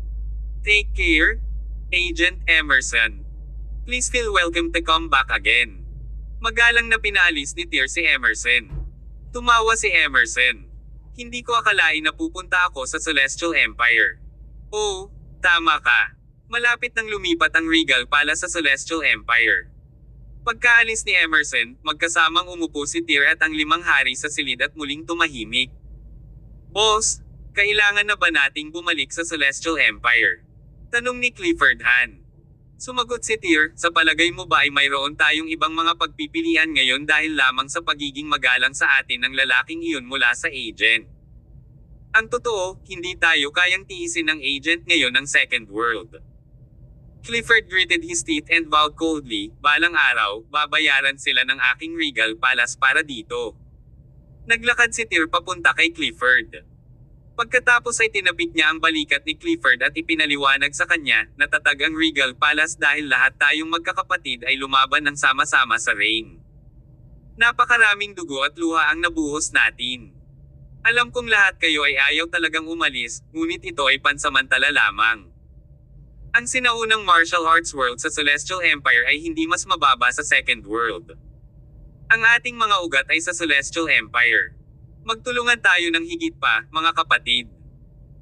Speaker 1: Take care, Agent Emerson. Please feel welcome to come back again. Magalang na pinaalis ni Tyr si Emerson. Tumawa si Emerson. Hindi ko akalain na pupunta ako sa Celestial Empire. Oo, tama ka. Malapit nang lumipat ang Regal Palace sa Celestial Empire. Pagkaalis ni Emerson, magkasamang umupo si Tyr at ang limang hari sa silid at muling tumahimik. Boss, kailangan na ba nating bumalik sa Celestial Empire? Tanong ni Clifford Han. Sumagot si Tyr, sa palagay mo ba ay mayroon tayong ibang mga pagpipilian ngayon dahil lamang sa pagiging magalang sa atin ng lalaking iyon mula sa agent? Ang totoo, hindi tayo kayang tiisin ng agent ngayon ng Second World. Clifford gritted his teeth and vowed coldly, balang araw, babayaran sila ng aking Regal Palace para dito. Naglakad si Tyr papunta kay Clifford. Pagkatapos ay tinapik niya ang balikat ni Clifford at ipinaliwanag sa kanya, natatag ang Regal Palace dahil lahat tayong magkakapatid ay lumaban ng sama-sama sa Reign. Napakaraming dugo at luha ang nabuhos natin. Alam kong lahat kayo ay ayaw talagang umalis, ngunit ito ay pansamantala lamang. Ang sinaunang martial arts world sa Celestial Empire ay hindi mas mababa sa Second World. Ang ating mga ugat ay sa Celestial Empire. Magtulungan tayo ng higit pa, mga kapatid.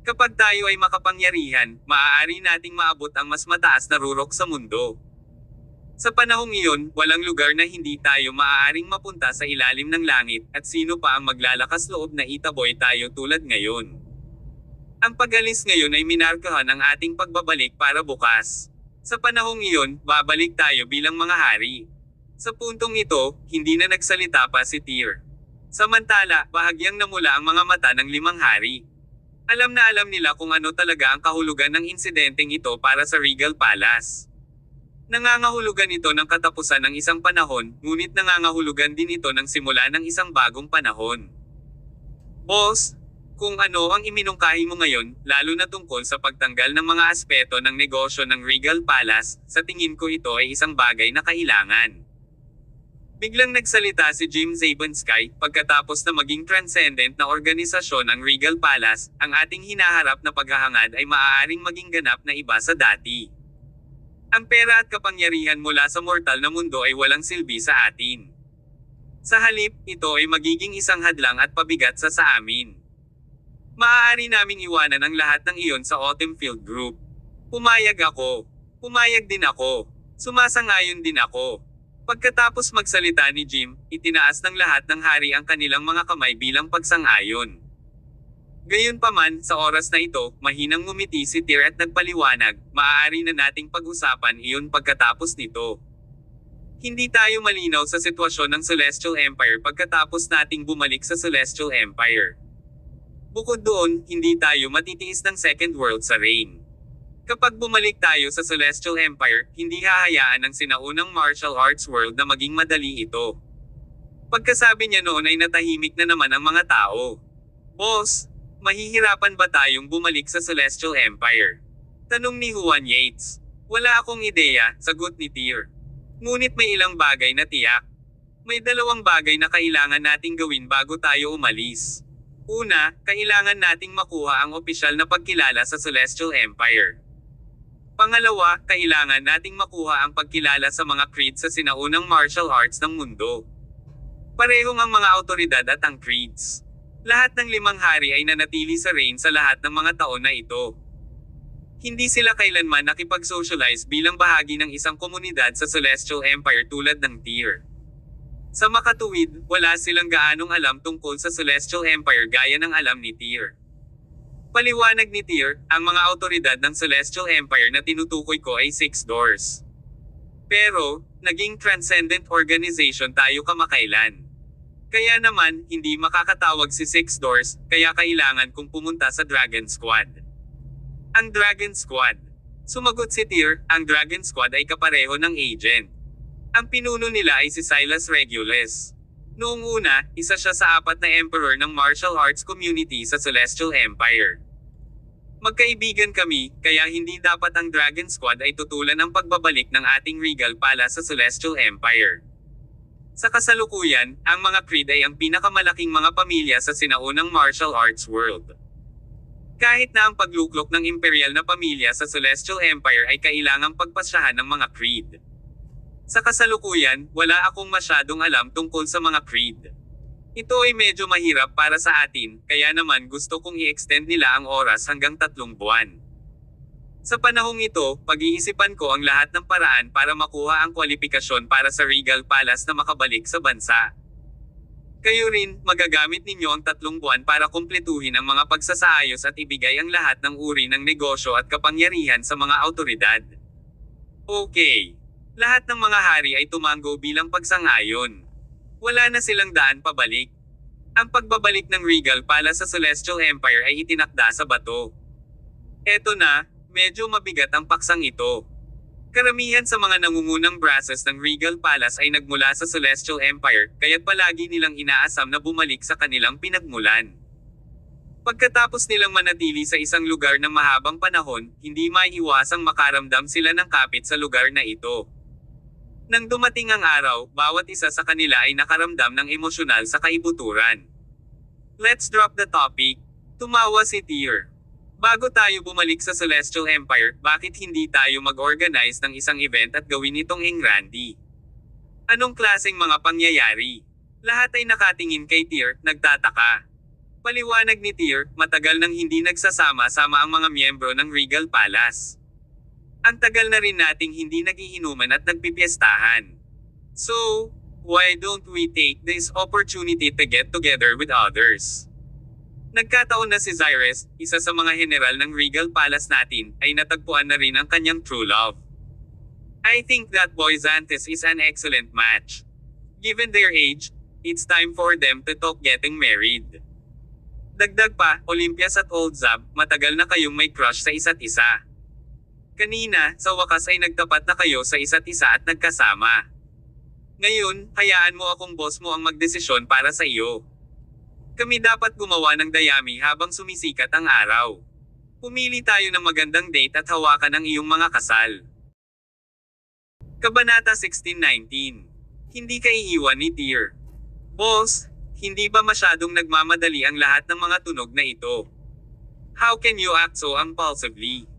Speaker 1: Kapag tayo ay makapangyarihan, maaari nating maabot ang mas mataas na rurok sa mundo. Sa panahong iyon, walang lugar na hindi tayo maaaring mapunta sa ilalim ng langit, at sino pa ang maglalakas loob na itaboy tayo tulad ngayon. Ang pag-alis ngayon ay minarkahan ang ating pagbabalik para bukas. Sa panahong iyon, babalik tayo bilang mga hari. Sa puntong ito, hindi na nagsalita pa si Tyr. Samantala, bahagyang namula ang mga mata ng 5 hari. Alam na alam nila kung ano talaga ang kahulugan ng insidenteng ito para sa Regal Palace. Nangangahulugan ito ng katapusan ng isang panahon, ngunit nangangahulugan din ito ng simula ng isang bagong panahon. Boss, kung ano ang iminungkahi mo ngayon, lalo na tungkol sa pagtanggal ng mga aspeto ng negosyo ng Regal Palace, sa tingin ko ito ay isang bagay na kailangan. Biglang nagsalita si Jim Zablonsky, pagkatapos na maging transcendent na organisasyon ang Regal Palace, ang ating hinaharap na paghahangad ay maaaring maging ganap na iba sa dati. Ang pera at kapangyarihan mula sa mortal na mundo ay walang silbi sa atin. Sa halip, ito ay magiging isang hadlang at pabigat sa amin. Maaari naming iwanan ang lahat ng iyon sa Autumn Field Group. Pumayag ako. Pumayag din ako. Sumasangayon din ako. Pagkatapos magsalita ni Jim, itinaas ng lahat ng hari ang kanilang mga kamay bilang pagsang-ayon. Gayunpaman, sa oras na ito, mahinang ngumiti si Tyr at nagpaliwanag, maaari na nating pag-usapan iyon pagkatapos nito. Hindi tayo malinaw sa sitwasyon ng Celestial Empire pagkatapos nating bumalik sa Celestial Empire. Bukod doon, hindi tayo matitiis ng Second World sa reign. Kapag bumalik tayo sa Celestial Empire, hindi hahayaan ng sinaunang martial arts world na maging madali ito. Pagkasabi niya noon ay natahimik na naman ang mga tao. Boss, mahihirapan ba tayong bumalik sa Celestial Empire? Tanong ni Juan Yates. Wala akong ideya, sagot ni Tyr. Ngunit may ilang bagay na tiyak. May 2 bagay na kailangan nating gawin bago tayo umalis. Una, kailangan nating makuha ang opisyal na pagkilala sa Celestial Empire. Pangalawa, kailangan nating makuha ang pagkilala sa mga creed sa sinaunang martial arts ng mundo. Parehong ang mga autoridad at ang creeds. Lahat ng 5 hari ay nanatili sa reign sa lahat ng mga taon na ito. Hindi sila kailanman nakipag-socialize bilang bahagi ng isang komunidad sa Celestial Empire tulad ng Tyr. Sa makatuwid, wala silang gaanong alam tungkol sa Celestial Empire gaya ng alam ni Tyr. Paliwanag ni Tyr, ang mga autoridad ng Celestial Empire na tinutukoy ko ay 6 doors. Pero, naging transcendent organization tayo kamakailan. Kaya naman, hindi makakatawag si 6 doors, kaya kailangan kong pumunta sa Dragon Squad. Ang Dragon Squad. Sumagot si Tyr, ang Dragon Squad ay kapareho ng agent. Ang pinuno nila ay si Silas Regulus. Noong una, isa siya sa 4 na emperor ng martial arts community sa Celestial Empire. Magkaibigan kami, kaya hindi dapat ang Dragon Squad ay tutulan ang pagbabalik ng ating Regal Palace sa Celestial Empire. Sa kasalukuyan, ang mga creed ay ang pinakamalaking mga pamilya sa sinaunang martial arts world. Kahit na ang pagluklok ng imperial na pamilya sa Celestial Empire ay kailangang pagpasyahan ng mga creed. Sa kasalukuyan, wala akong masyadong alam tungkol sa mga creed. Ito ay medyo mahirap para sa atin, kaya naman gusto kong i-extend nila ang oras hanggang 3 buwan. Sa panahong ito, pag-iisipan ko ang lahat ng paraan para makuha ang kwalipikasyon para sa Regal Palace na makabalik sa bansa. Kayo rin, magagamit ninyo ang 3 buwan para kumpletuhin ang mga pagsasaayos at ibigay ang lahat ng uri ng negosyo at kapangyarihan sa mga autoridad. Okay. Lahat ng mga hari ay tumango bilang pagsang-ayon. Wala na silang daan pabalik. Ang pagbabalik ng Regal Palace sa Celestial Empire ay itinakda sa bato. Eto na, medyo mabigat ang paksang ito. Karamihan sa mga nangungunang brasses ng Regal Palace ay nagmula sa Celestial Empire, kaya't palagi nilang inaasam na bumalik sa kanilang pinagmulan. Pagkatapos nilang manatili sa isang lugar ng mahabang panahon, hindi maiiwasang makaramdam sila ng kapit sa lugar na ito. Nang dumating ang araw, bawat isa sa kanila ay nakaramdam ng emosyonal sa kaibuturan. Let's drop the topic. Tumawa si Tyr. Bago tayo bumalik sa Celestial Empire, bakit hindi tayo mag-organize ng isang event at gawin itong Engrandi? Anong klaseng mga pangyayari? Lahat ay nakatingin kay Tyr, nagtataka. Paliwanag ni Tyr, matagal nang hindi nagsasama-sama ang mga miyembro ng Regal Palace. Ang tagal na rin nating hindi nagiinuman at nagpipiestahan. So, why don't we take this opportunity to get together with others? Nagkataon na si Cyrus, isa sa mga general ng Regal Palace natin, ay natagpuan na rin ang kanyang true love. I think that boy Xanthus is an excellent match. Given their age, it's time for them to talk getting married. Dagdag pa, Olympias at Old Zab, matagal na kayong may crush sa isa't isa. Kanina, sa wakas ay nagtapat na kayo sa isa't isa at nagkasama. Ngayon, hayaan mo akong boss mo ang magdesisyon para sa iyo. Kami dapat gumawa ng dayami habang sumisikat ang araw. Pumili tayo ng magandang date at hawakan ang iyong mga kasal. Kabanata 16:19. Hindi ka iiwan ni Tyr. Boss, hindi ba masyadong nagmamadali ang lahat ng mga tunog na ito? How can you act so impulsively?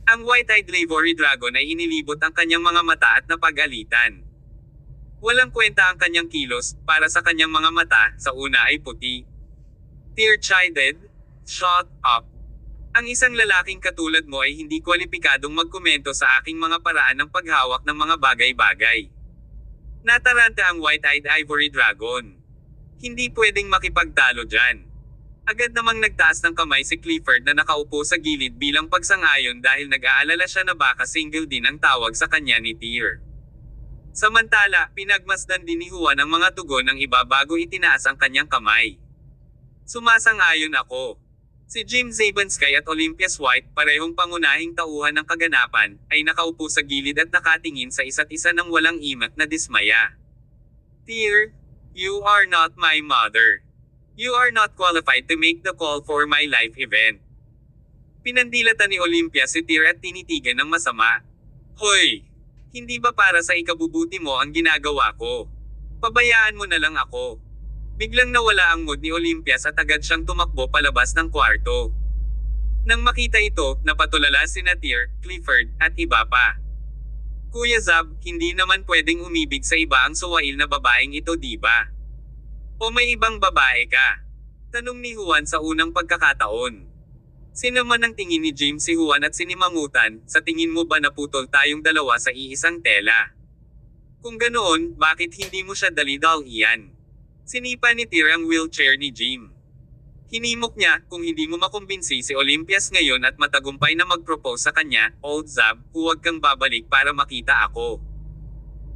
Speaker 1: Ang white-eyed Lavery Dragon ay inilibot ang kanyang mga mata at napag-alitan. Walang kwenta ang kanyang kilos, para sa kanyang mga mata, sa una ay puti. Tyr chided, "Shut up. Ang isang lalaking katulad mo ay hindi kwalipikadong magkomento sa aking mga paraan ng paghawak ng mga bagay-bagay." Nataranta ang white-eyed Ivory Dragon. Hindi pwedeng makipagtalo dyan. Agad namang nagtaas ng kamay si Clifford na nakaupo sa gilid bilang pagsang-ayon dahil nag-aalala siya na baka single din ang tawag sa kanya ni Tyr. Samantala, pinagmasdan din ni Juan ang mga tugon ng iba bago itinaas ang kanyang kamay. Sumasang-ayon ako. Si Jim Zabanskay at Olympias White, parehong pangunahing tauhan ng kaganapan, ay nakaupo sa gilid at nakatingin sa isa't isa ng walang imak na dismaya. Tyr, you are not my mother. You are not qualified to make the call for my life event. Pinandilatan ni Olympia si Tyr at tinitigan ng masama. Hoy! Hindi ba para sa ikabubuti mo ang ginagawa ko? Pabayaan mo na lang ako. Biglang nawala ang mood ni Olympias at agad siyang tumakbo palabas ng kwarto. Nang makita ito, napatulala sina Tyr, Clifford, at iba pa. Kuya Zab, hindi naman pwedeng umibig sa iba ang suwail na babaeng ito, diba? O may ibang babae ka? Tanong ni Juan sa unang pagkakataon. Sinaman ang tingin ni Jim si Juan at sinimangutan, sa tingin mo ba naputol tayong dalawa sa iisang tela? Kung ganoon, bakit hindi mo siya dalidal iyan? Sinipa ni Tyr ang wheelchair ni Jim. Hinimok niya, kung hindi mo makumbinsi si Olympias ngayon at matagumpay na mag-propose sa kanya, Old Zab, huwag kang babalik para makita ako.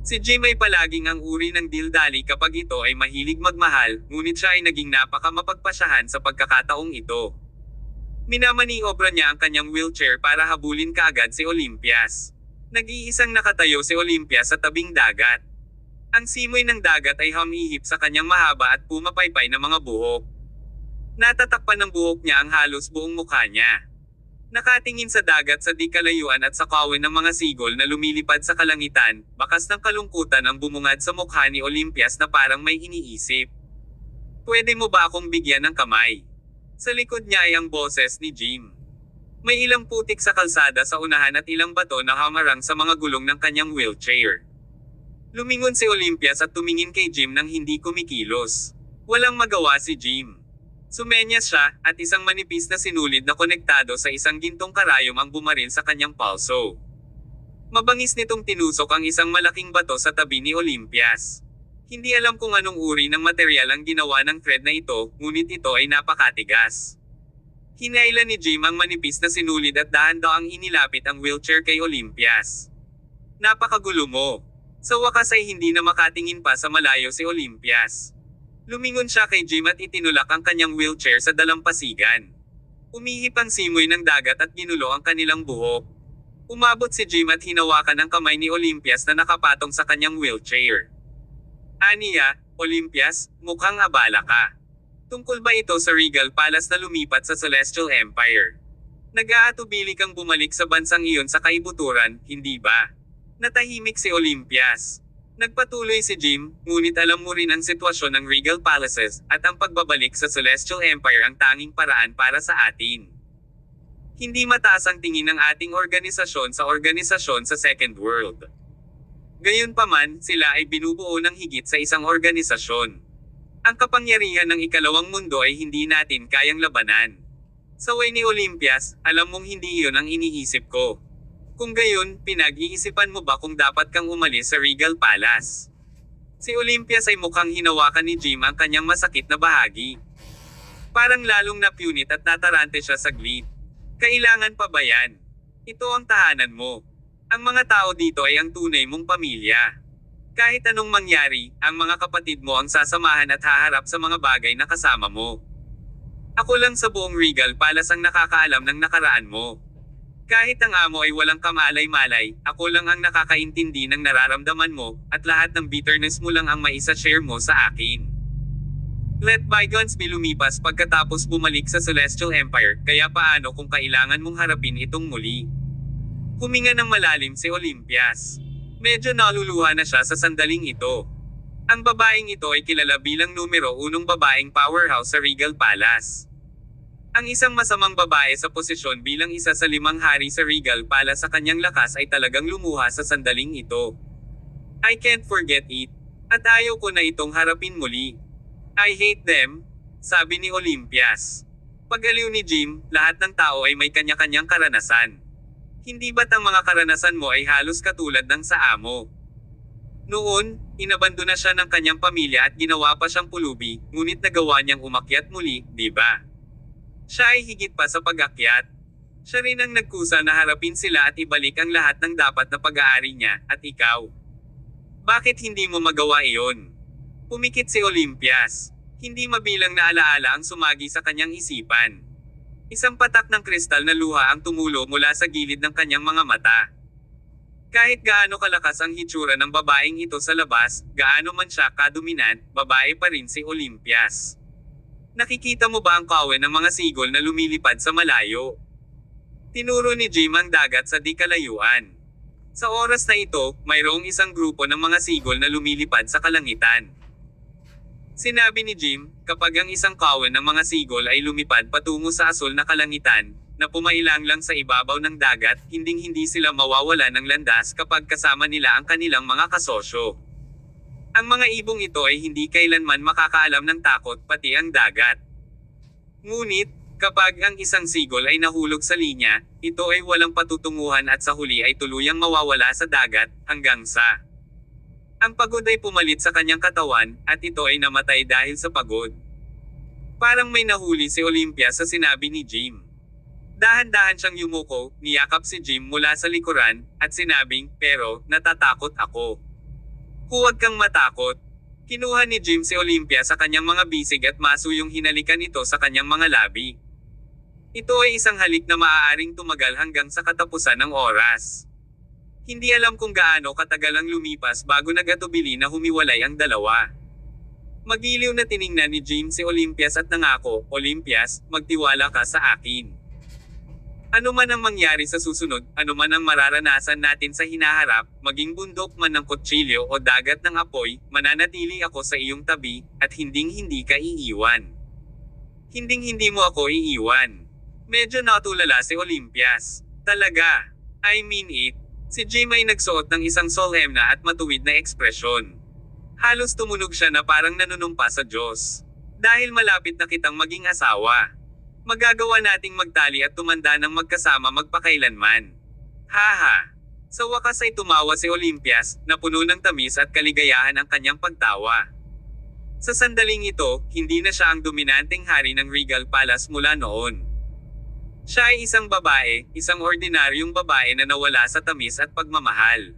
Speaker 1: Si Jim ay palaging ang uri ng dildali kapag ito ay mahilig magmahal, ngunit siya ay naging napaka mapagpasyahan sa pagkakataong ito. Minamaniobra niya ang kanyang wheelchair para habulin kaagad si Olympias. Nag-iisang nakatayo si Olympias sa tabing dagat. Ang simoy ng dagat ay humihip sa kanyang mahaba at pumapaypay na mga buhok. Natatakpan ng buhok niya ang halos buong mukha niya. Nakatingin sa dagat sa di kalayuan at sa kawin ng mga sigol na lumilipad sa kalangitan, bakas ng kalungkutan ang bumungad sa mukha ni Olympias na parang may iniisip. Pwede mo ba akong bigyan ng kamay? Sa likod niya ay ang boses ni Jim. May ilang putik sa kalsada sa unahan at ilang bato na hamarang sa mga gulong ng kanyang wheelchair. Lumingon si Olympias at tumingin kay Jim nang hindi kumikilos. Walang magawa si Jim. Sumenyas siya, at isang manipis na sinulid na konektado sa isang gintong karayom ang bumaril sa kanyang palso. Mabangis nitong tinusok ang isang malaking bato sa tabi ni Olympias. Hindi alam kung anong uri ng material ang ginawa ng thread na ito, ngunit ito ay napakatigas. Hinailan ni Jim ang manipis na sinulid at dahan-daang inilapit ang wheelchair kay Olympias. Napakagulo mo. Sa wakas ay hindi na makatingin pa sa malayo si Olympias. Lumingon siya kay Jim at itinulak ang kanyang wheelchair sa dalampasigan. Umihip ang simoy ng dagat at ginulo ang kanilang buhok. Umabot si Jim at hinawakan ang kamay ni Olympias na nakapatong sa kanyang wheelchair. Aniya, Olympias, mukhang abala ka. Tungkol ba ito sa Regal Palace na lumipat sa Celestial Empire? Nag-aatubili kang bumalik sa bansang iyon sa kaibuturan, hindi ba? Natahimik si Olympias. Nagpatuloy si Jim, ngunit alam mo rin ang sitwasyon ng Regal Palaces, at ang pagbabalik sa Celestial Empire ang tanging paraan para sa atin. Hindi mataas ang tingin ng ating organisasyon sa Second World. Gayunpaman, sila ay binubuo ng higit sa isang organisasyon. Ang kapangyarihan ng ikalawang mundo ay hindi natin kayang labanan. Sa way ni Olympias, alam mong hindi iyon ang iniisip ko. Kung gayon, pinag-iisipan mo ba kung dapat kang umalis sa Regal Palace? Si Olympias ay mukhang hinawakan ni Jim ang kanyang masakit na bahagi. Parang lalong napunit at natarante siya saglit. Kailangan pa ba yan? Ito ang tahanan mo. Ang mga tao dito ay ang tunay mong pamilya. Kahit anong mangyari, ang mga kapatid mo ang sasamahan at haharap sa mga bagay na kasama mo. Ako lang sa buong Regal Palace ang nakakaalam ng nakaraan mo. Kahit ang amo ay walang kamalay-malay, ako lang ang nakakaintindi ng nararamdaman mo, at lahat ng bitterness mo lang ang maisa-share mo sa akin. Let bygones be lumipas pagkatapos bumalik sa Celestial Empire, kaya paano kung kailangan mong harapin itong muli? Huminga ng malalim si Olympias. Medyo naluluha na siya sa sandaling ito. Ang babaeng ito ay kilala bilang numero 1 babaeng powerhouse sa Regal Palace. Ang isang masamang babae sa posisyon bilang isa sa 5 hari sa Regal Palace sa kanyang lakas ay talagang lumuha sa sandaling ito. I can't forget it. At ayaw ko na itong harapin muli. I hate them, sabi ni Olympias. Pag-aliw ni Jim, lahat ng tao ay may kanya-kanyang karanasan. Hindi ba't ang mga karanasan mo ay halos katulad ng sa amo? Noon, inabandona siya ng kanyang pamilya at ginawa pa siyang pulubi, ngunit nagawa niyang umakyat muli, di ba? Siya ay higit pa sa pag-akyat. Siya rin ang nagkusa na harapin sila at ibalik ang lahat ng dapat na pag-aari niya, at ikaw. Bakit hindi mo magawa iyon? Pumikit si Olympias. Hindi mabilang na alaala ang sumagi sa kanyang isipan. Isang patak ng kristal na luha ang tumulo mula sa gilid ng kanyang mga mata. Kahit gaano kalakas ang hitsura ng babaeng ito sa labas, gaano man siya kadominant, babae pa rin si Olympias. Nakikita mo ba ang kawan ng mga sigol na lumilipad sa malayo? Tinuro ni Jim ang dagat sa di kalayuan. Sa oras na ito, mayroong isang grupo ng mga sigol na lumilipad sa kalangitan. Sinabi ni Jim, kapag ang isang kawan ng mga sigol ay lumipad patungo sa asul na kalangitan, na pumailang lang sa ibabaw ng dagat, hinding-hindi sila mawawala ng landas kapag kasama nila ang kanilang mga kasosyo. Ang mga ibong ito ay hindi kailanman makakaalam ng takot pati ang dagat. Ngunit, kapag ang isang sigol ay nahulog sa linya, ito ay walang patutunguhan at sa huli ay tuluyang mawawala sa dagat, hanggang sa ang pagod ay pumalit sa kanyang katawan, at ito ay namatay dahil sa pagod. Parang may nahuli si Olympias sa sinabi ni Jim. Dahan-dahan siyang yumuko, niyakap si Jim mula sa likuran, at sinabing, pero, natatakot ako. Huwag kang matakot. Kinuha ni Jim si Olympia sa kanyang mga bisig at masuyong hinalikan ito sa kanyang mga labi. Ito ay isang halik na maaaring tumagal hanggang sa katapusan ng oras. Hindi alam kung gaano katagal ang lumipas bago nagatubili na humiwalay ang dalawa. Magiliw na tiningnan ni Jim si Olympias at nangako, Olympias, magtiwala ka sa akin. Ano man ang mangyari sa susunod, ano man ang mararanasan natin sa hinaharap, maging bundok man ng kutsilyo o dagat ng apoy, mananatili ako sa iyong tabi, at hinding-hindi ka iiwan. Hinding-hindi mo ako iiwan. Medyo natulala si Olympias. Talaga. I mean it. Si Jim ay nagsuot ng isang solemna at matuwid na ekspresyon. Halos tumunog siya na parang nanunumpa sa Diyos. Dahil malapit na kitang maging asawa. Magagawa nating magtali at tumanda ng magkasama magpakailanman. Haha. Sa wakas ay tumawa si Olympias, na puno ng tamis at kaligayahan ang kanyang pagtawa. Sa sandaling ito, hindi na siya ang dominanteng hari ng Regal Palace mula noon. Siya ay isang babae, isang ordinaryong babae na nawala sa tamis at pagmamahal.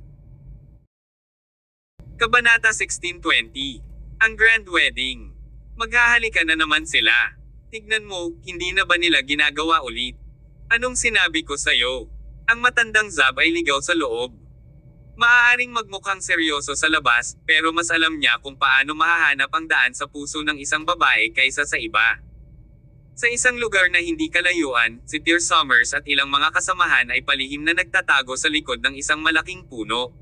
Speaker 1: Kabanata 1620. Ang Grand Wedding. Maghahalikan na naman sila. Tignan mo, hindi na ba nila ginagawa ulit? Anong sinabi ko sa'yo? Ang matandang Zab ay ligaw sa loob. Maaaring magmukhang seryoso sa labas, pero mas alam niya kung paano mahahanap ang daan sa puso ng isang babae kaysa sa iba. Sa isang lugar na hindi kalayuan, si Tyr Summers at ilang mga kasamahan ay palihim na nagtatago sa likod ng isang malaking puno.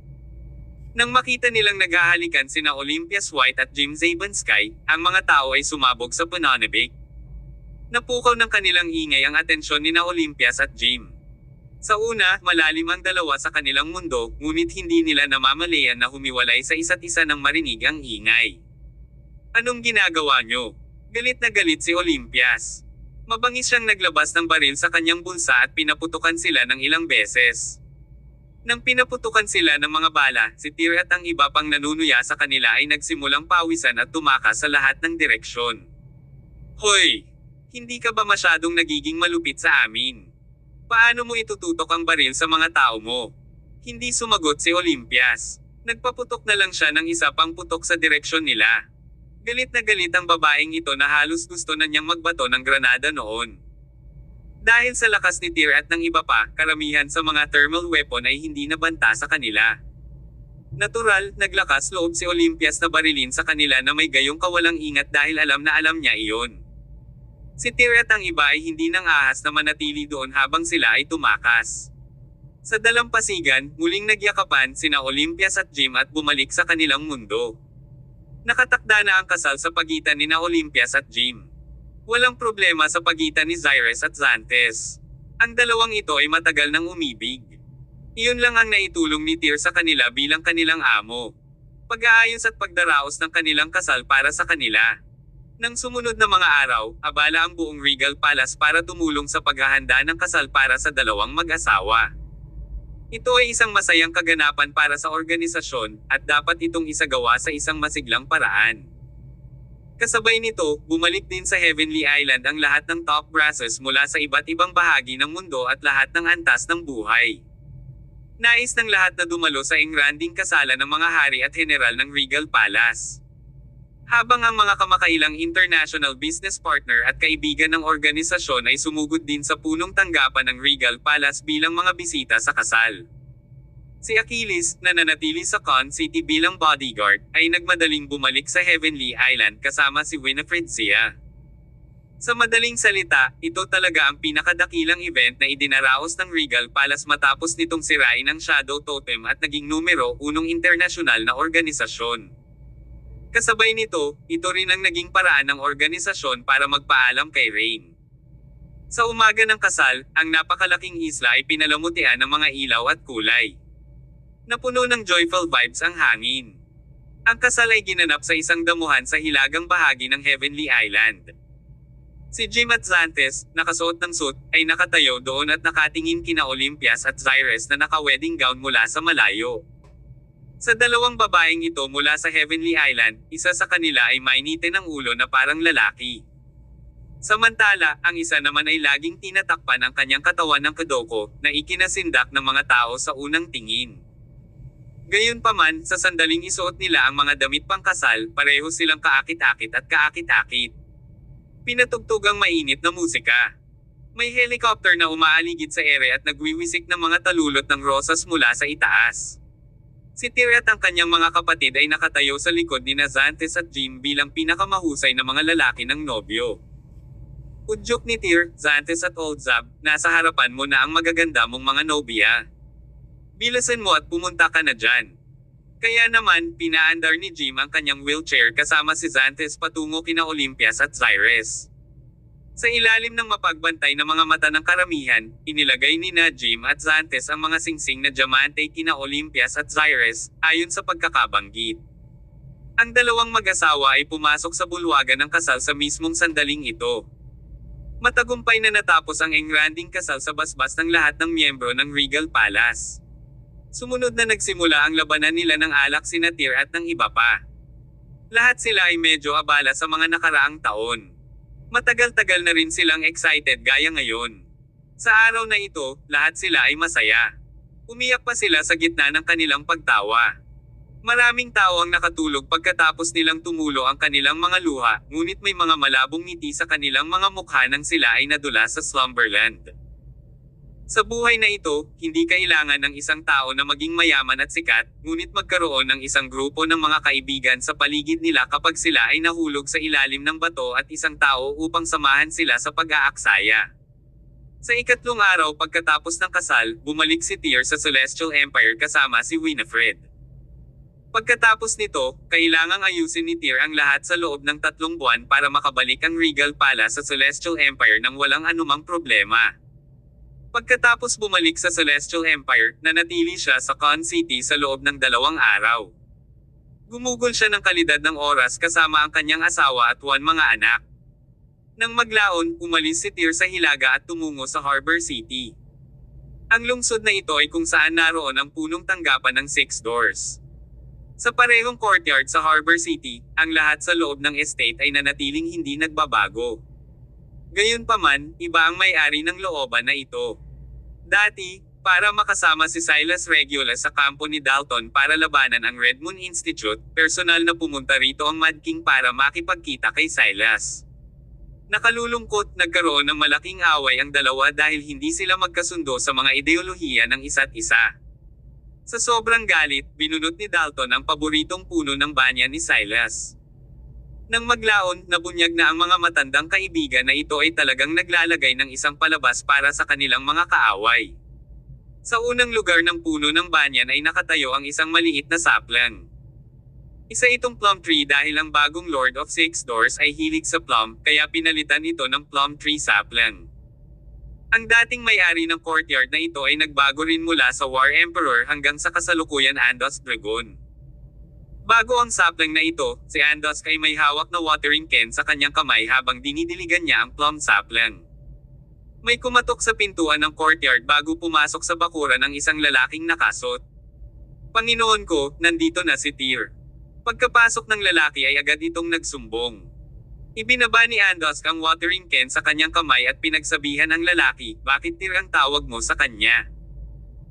Speaker 1: Nang makita nilang naghahalikan sina Olympias White at Jim Zabanskay, ang mga tao ay sumabog sa pananabik. Napukaw ng kanilang ingay ang atensyon ni Olympias at Jim. Sa una, malalim ang dalawa sa kanilang mundo, ngunit hindi nila namamalayan na humiwalay sa isa't isa nang marinig ang ingay. Anong ginagawa nyo? Galit na galit si Olympias. Mabangis siyang naglabas ng baril sa kanyang bulsa at pinaputukan sila ng ilang beses. Nang pinaputukan sila ng mga bala, si Tyr at ang iba pang nanunuya sa kanila ay nagsimulang pawisan at tumakas sa lahat ng direksyon. Hoy! Hindi ka ba masyadong nagiging malupit sa amin? Paano mo itututok ang baril sa mga tao mo? Hindi sumagot si Olympias. Nagpaputok na lang siya ng isa pang putok sa direksyon nila. Galit na galit ang babaeng ito na halos gusto na niyang magbato ng granada noon. Dahil sa lakas ni Tyr at ng iba pa, karamihan sa mga thermal weapon ay hindi nabanta sa kanila. Natural, naglakas loob si Olympias na barilin sa kanila na may gayong kawalang ingat dahil alam na alam niya iyon. Si Tyr at ang iba ay hindi nang ahas na manatili doon habang sila ay tumakas. Sa dalampasigan, muling nagyakapan sina Olympias at Jim at bumalik sa kanilang mundo. Nakatakda na ang kasal sa pagitan ni Olympias at Jim. Walang problema sa pagitan ni Cyrus at Xantes. Ang dalawang ito ay matagal nang umibig. Iyon lang ang naitulong ni Tyr sa kanila bilang kanilang amo. Pag-aayos at pagdaraos ng kanilang kasal para sa kanila. Nang sumunod na mga araw, abala ang buong Regal Palace para tumulong sa paghahanda ng kasal para sa dalawang mag-asawa. Ito ay isang masayang kaganapan para sa organisasyon, at dapat itong isagawa sa isang masiglang paraan. Kasabay nito, bumalik din sa Heavenly Island ang lahat ng top brasses mula sa iba't ibang bahagi ng mundo at lahat ng antas ng buhay. Nais ng lahat na dumalo sa engranding kasalan ng mga hari at general ng Regal Palace. Habang ang mga kamakailang international business partner at kaibigan ng organisasyon ay sumugod din sa punong tanggapan ng Regal Palace bilang mga bisita sa kasal. Si Achilles, na nanatili sa Con City bilang bodyguard, ay nagmadaling bumalik sa Heavenly Island kasama si Winifred Zia. Sa madaling salita, ito talaga ang pinakadakilang event na idinaraos ng Regal Palace matapos nitong sirain ang Shadow Totem at naging numero 1 internasyonal na organisasyon. Kasabay nito, ito rin ang naging paraan ng organisasyon para magpaalam kay Rain. Sa umaga ng kasal, ang napakalaking isla ay pinalamutian ng mga ilaw at kulay. Napuno ng joyful vibes ang hangin. Ang kasal ay ginanap sa isang damuhan sa hilagang bahagi ng Heavenly Island. Si Jim at Xantes, nakasuot ng suit, ay nakatayo doon at nakatingin kina Olympias at Cyrus na naka-wedding gown mula sa malayo. Sa dalawang babaeng ito mula sa Heavenly Island, isa sa kanila ay mainitin ang ulo na parang lalaki. Samantala, ang isa naman ay laging tinatakpan ang kanyang katawan ng kadoko, na ikinasindak ng mga tao sa unang tingin. Gayunpaman, sa sandaling isuot nila ang mga damit pangkasal, pareho silang kaakit-akit at kaakit-akit. Pinatugtog ang mainit na musika. May helicopter na umaaligid sa ere at nagwiwisik ng mga talulot ng rosas mula sa itaas. Si Tyr at ang kanyang mga kapatid ay nakatayo sa likod ni Xantes at Jim bilang pinakamahusay na mga lalaki ng nobyo. Udyok ni Tyr, Xantes at Oldzab, nasa harapan mo na ang magaganda mong mga nobya. Bilasan mo at pumunta ka na dyan. Kaya naman, pinaandar ni Jim ang kanyang wheelchair kasama si Xantes patungo kina Olympias at Cyrus. Sa ilalim ng mapagbantay na mga mata ng karamihan, inilagay ni Jim at Xantes ang mga singsing na diamante kina Olympias at Cyrus, ayon sa pagkakabanggit. Ang dalawang mag-asawa ay pumasok sa bulwagan ng kasal sa mismong sandaling ito. Matagumpay na natapos ang engranding kasal sa basbas ng lahat ng miyembro ng Regal Palace. Sumunod na nagsimula ang labanan nila ng alak sina Tyr at ng iba pa. Lahat sila ay medyo abala sa mga nakaraang taon. Matagal-tagal na rin silang excited gaya ngayon. Sa araw na ito, lahat sila ay masaya. Umiyak pa sila sa gitna ng kanilang pagtawa. Maraming tao ang nakatulog pagkatapos nilang tumulo ang kanilang mga luha, ngunit may mga malabong ngiti sa kanilang mga mukha nang sila ay nadula sa Slumberland. Sa buhay na ito, hindi kailangan ng isang tao na maging mayaman at sikat, ngunit magkaroon ng isang grupo ng mga kaibigan sa paligid nila kapag sila ay nahulog sa ilalim ng bato at isang tao upang samahan sila sa pag-aaksaya. Sa ikatlong araw pagkatapos ng kasal, bumalik si Tyr sa Celestial Empire kasama si Winifred. Pagkatapos nito, kailangang ayusin ni Tyr ang lahat sa loob ng 3 buwan para makabalik ang Regal Palace sa Celestial Empire nang walang anumang problema. Pagkatapos bumalik sa Celestial Empire, nanatili siya sa Con City sa loob ng 2 araw. Gumugol siya ng kalidad ng oras kasama ang kanyang asawa at 1 mga anak. Nang maglaon, umalis si Tyr sa Hilaga at tumungo sa Harbor City. Ang lungsod na ito ay kung saan naroon ang punong tanggapan ng Six Doors. Sa parehong courtyard sa Harbor City, ang lahat sa loob ng estate ay nanatiling hindi nagbabago. Gayunpaman, iba ang may-ari ng looban na ito. Dati, para makasama si Silas Regula sa kampo ni Dalton para labanan ang Red Moon Institute, personal na pumunta rito ang Mad King para makipagkita kay Silas. Nakalulungkot, nagkaroon ng malaking away ang dalawa dahil hindi sila magkasundo sa mga ideolohiya ng isa't isa. Sa sobrang galit, binunot ni Dalton ang paboritong puno ng banyan ni Silas. Nang maglaon, nabunyag na ang mga matandang kaibigan na ito ay talagang naglalagay ng isang palabas para sa kanilang mga kaaway. Sa unang lugar ng puno ng banyan ay nakatayo ang isang maliit na saplan. Isa itong plum tree dahil ang bagong Lord of Six Doors ay hilig sa plum, kaya pinalitan ito ng plum tree saplan. Ang dating may-ari ng courtyard na ito ay nagbago rin mula sa War Emperor hanggang sa kasalukuyan Andos Dragon. Bago ang sapling na ito, si Andosk ay may hawak na watering can sa kanyang kamay habang dinidiligan niya ang plum sapling. May kumatok sa pintuan ng courtyard bago pumasok sa bakuran ng isang lalaking nakasot. Panginoon ko, nandito na si Tyr. Pagkapasok ng lalaki ay agad itong nagsumbong. Ibinaba ni Andosk ang watering can sa kanyang kamay at pinagsabihan ang lalaki, bakit Tyr ang tawag mo sa kanya?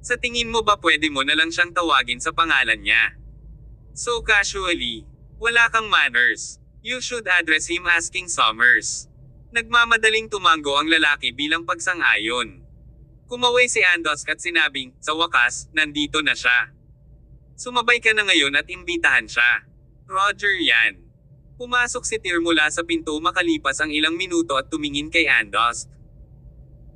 Speaker 1: Sa tingin mo ba pwede mo na lang siyang tawagin sa pangalan niya? So casually. Wala kang manners. You should address him as King Summers. Nagmamadaling tumango ang lalaki bilang pagsang-ayon. Kumaway si Andosk at sinabing, sa wakas, nandito na siya. Sumabay ka na ngayon at imbitahan siya. Roger yan. Pumasok si Tyr mula sa pinto makalipas ang ilang minuto at tumingin kay Andosk.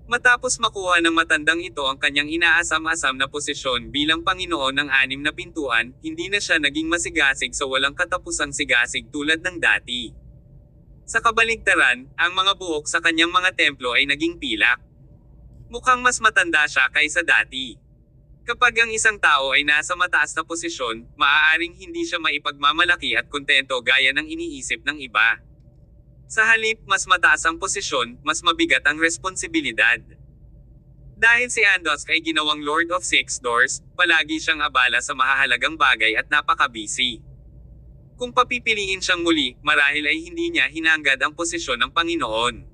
Speaker 1: Matapos makuha ng matandang ito ang kanyang inaasam-asam na posisyon bilang Panginoon ng 6 na pintuan, hindi na siya naging masigasig sa walang katapusang sigasig tulad ng dati. Sa kabaligtaran, ang mga buhok sa kanyang mga templo ay naging pilak. Mukhang mas matanda siya kaysa dati. Kapag ang isang tao ay nasa mataas na posisyon, maaaring hindi siya maipagmamalaki at kontento gaya ng iniisip ng iba. Sa halip, mas mataas ang posisyon, mas mabigat ang responsibilidad. Dahil si Andosk ay ginawang Lord of Six Doors, palagi siyang abala sa mahahalagang bagay at napaka-busy. Kung papipiliin siyang muli, marahil ay hindi niya hinanggad ang posisyon ng Panginoon.